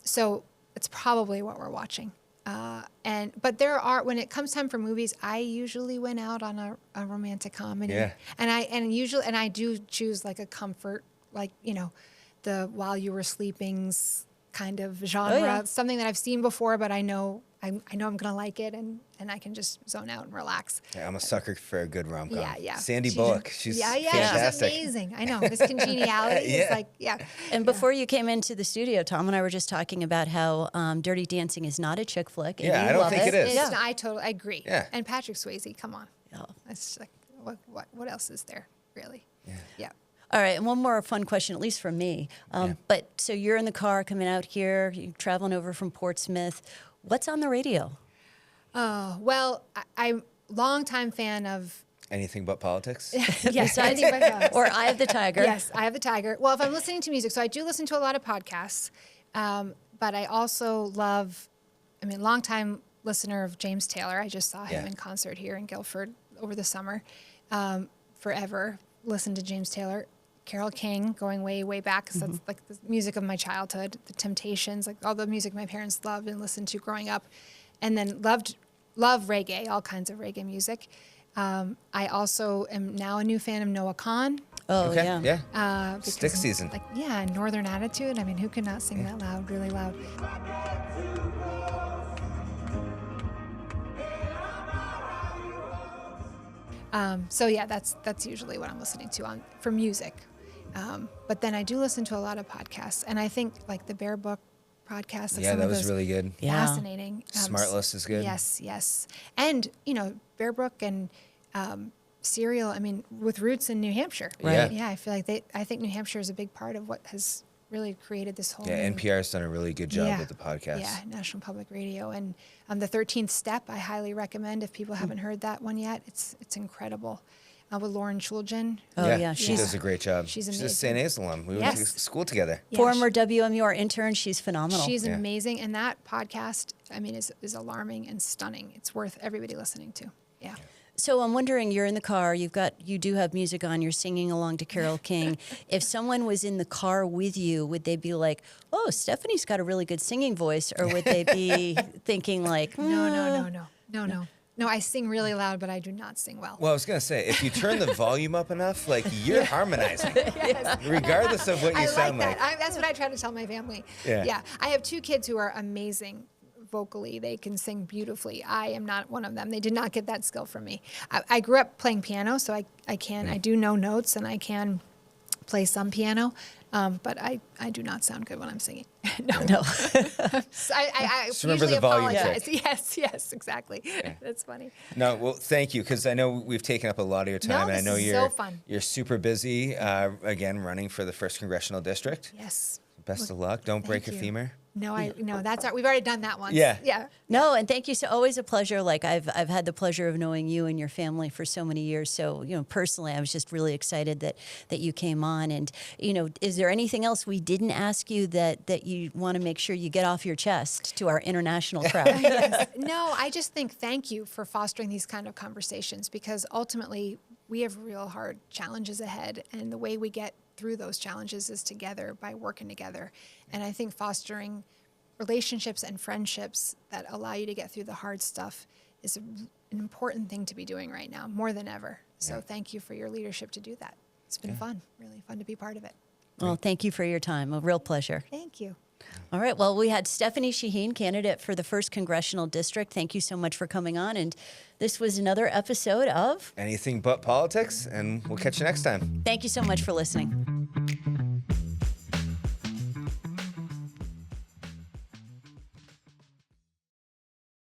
So it's probably what we're watching. But there are, when it comes time for movies, I usually went out on a romantic comedy. Yeah. And I do choose like a comfort, like, the While You Were Sleeping's kind of genre, something that I've seen before, but I know I'm going to like it, and I can just zone out and relax. Yeah, I'm a sucker for a good rom-com. Yeah. Sandy Bullock, she's She's fantastic. amazing. I know, this congeniality is like, And before you came into the studio, Tom and I were just talking about how Dirty Dancing is not a chick flick. And Yeah, you I don't love think it is. I totally agree. Yeah. And Patrick Swayze, come on. It's like, what else is there, really? Yeah. All right, and one more fun question, at least from me. But so you're in the car coming out here, you're traveling over from Portsmouth. What's on the radio? Oh, well, I'm a longtime fan of... Anything but politics? Yes, anything but politics. Or Eye of the Tiger? Yes, Eye of the Tiger. Well, if I'm listening to music, so I do listen to a lot of podcasts, but I also love, longtime listener of James Taylor. I just saw him in concert here in Guilford over the summer. Forever listened to James Taylor. Carole King, going way, way back, because that's like the music of my childhood. The Temptations, like all the music my parents loved and listened to growing up. And then love reggae, all kinds of reggae music. I also am now a new fan of Noah Kahan. Oh, Okay, yeah. Stick season. Northern Attitude. Who could not sing that loud, really loud? That's usually what I'm listening to for music. But then I do listen to a lot of podcasts, and I think like the Bear Book podcast. Yeah, that was really good. Fascinating. Smartless is good. Yes. And, Bear Brook and Serial, with roots in New Hampshire. Right. Yeah, I feel like I think New Hampshire is a big part of what has really created this whole Yeah, new- NPR's done a really good job with the podcast. Yeah, National Public Radio. And the 13th Step, I highly recommend if people haven't heard that one yet. It's incredible. With Lauren Shulgin. Oh, yeah, she she's does a great job. she's a amazing. St. A's alum. We went to Yes. school together. Yeah, former WMUR intern. She's phenomenal. She's amazing. And that podcast, is alarming and stunning. It's worth everybody listening to. Yeah. So I'm wondering, you're in the car, you do have music on, you're singing along to Carole King. If someone was in the car with you, would they be like, "Oh, Stefany's got a really good singing voice," or would they be thinking like, No. No, I sing really loud, but I do not sing well. Well, I was going to say, if you turn the volume up enough, you're harmonizing, regardless of what you I sound like that. like. That's what I try to tell my family. Yeah. I have two kids who are amazing vocally. They can sing beautifully. I am not one of them. They did not get that skill from me. I grew up playing piano, so I do know notes and I can play some piano, but I do not sound good when I'm singing. No. So I Just remember usually the volume apologize. trick. Yes, exactly. That's funny. No, well, thank you, because I know we've taken up a lot of your time, and I this know is you're so fun. you're super busy. Again, running for the 1st Congressional District. Yes. Best of luck. Don't break your you. femur. No, we've already done that once. Yeah. Yeah. No, and thank you. So always a pleasure. Like I've had the pleasure of knowing you and your family for so many years. So, personally, I was just really excited that you came on. And, is there anything else we didn't ask you that you want to make sure you get off your chest to our international crowd? Yes. No, I just think thank you for fostering these kind of conversations, because ultimately we have real hard challenges ahead, and the way we get through those challenges is together, by working together. And I think fostering relationships and friendships that allow you to get through the hard stuff is an important thing to be doing right now, more than ever. So thank you for your leadership to do that. It's been fun, really fun to be part of it. Well, thank you for your time. A real pleasure. Thank you. All right. Well, we had Stefany Shaheen, candidate for the 1st Congressional District. Thank you so much for coming on. And this was another episode of Anything but politics, and we'll catch you next time. Thank you so much for listening.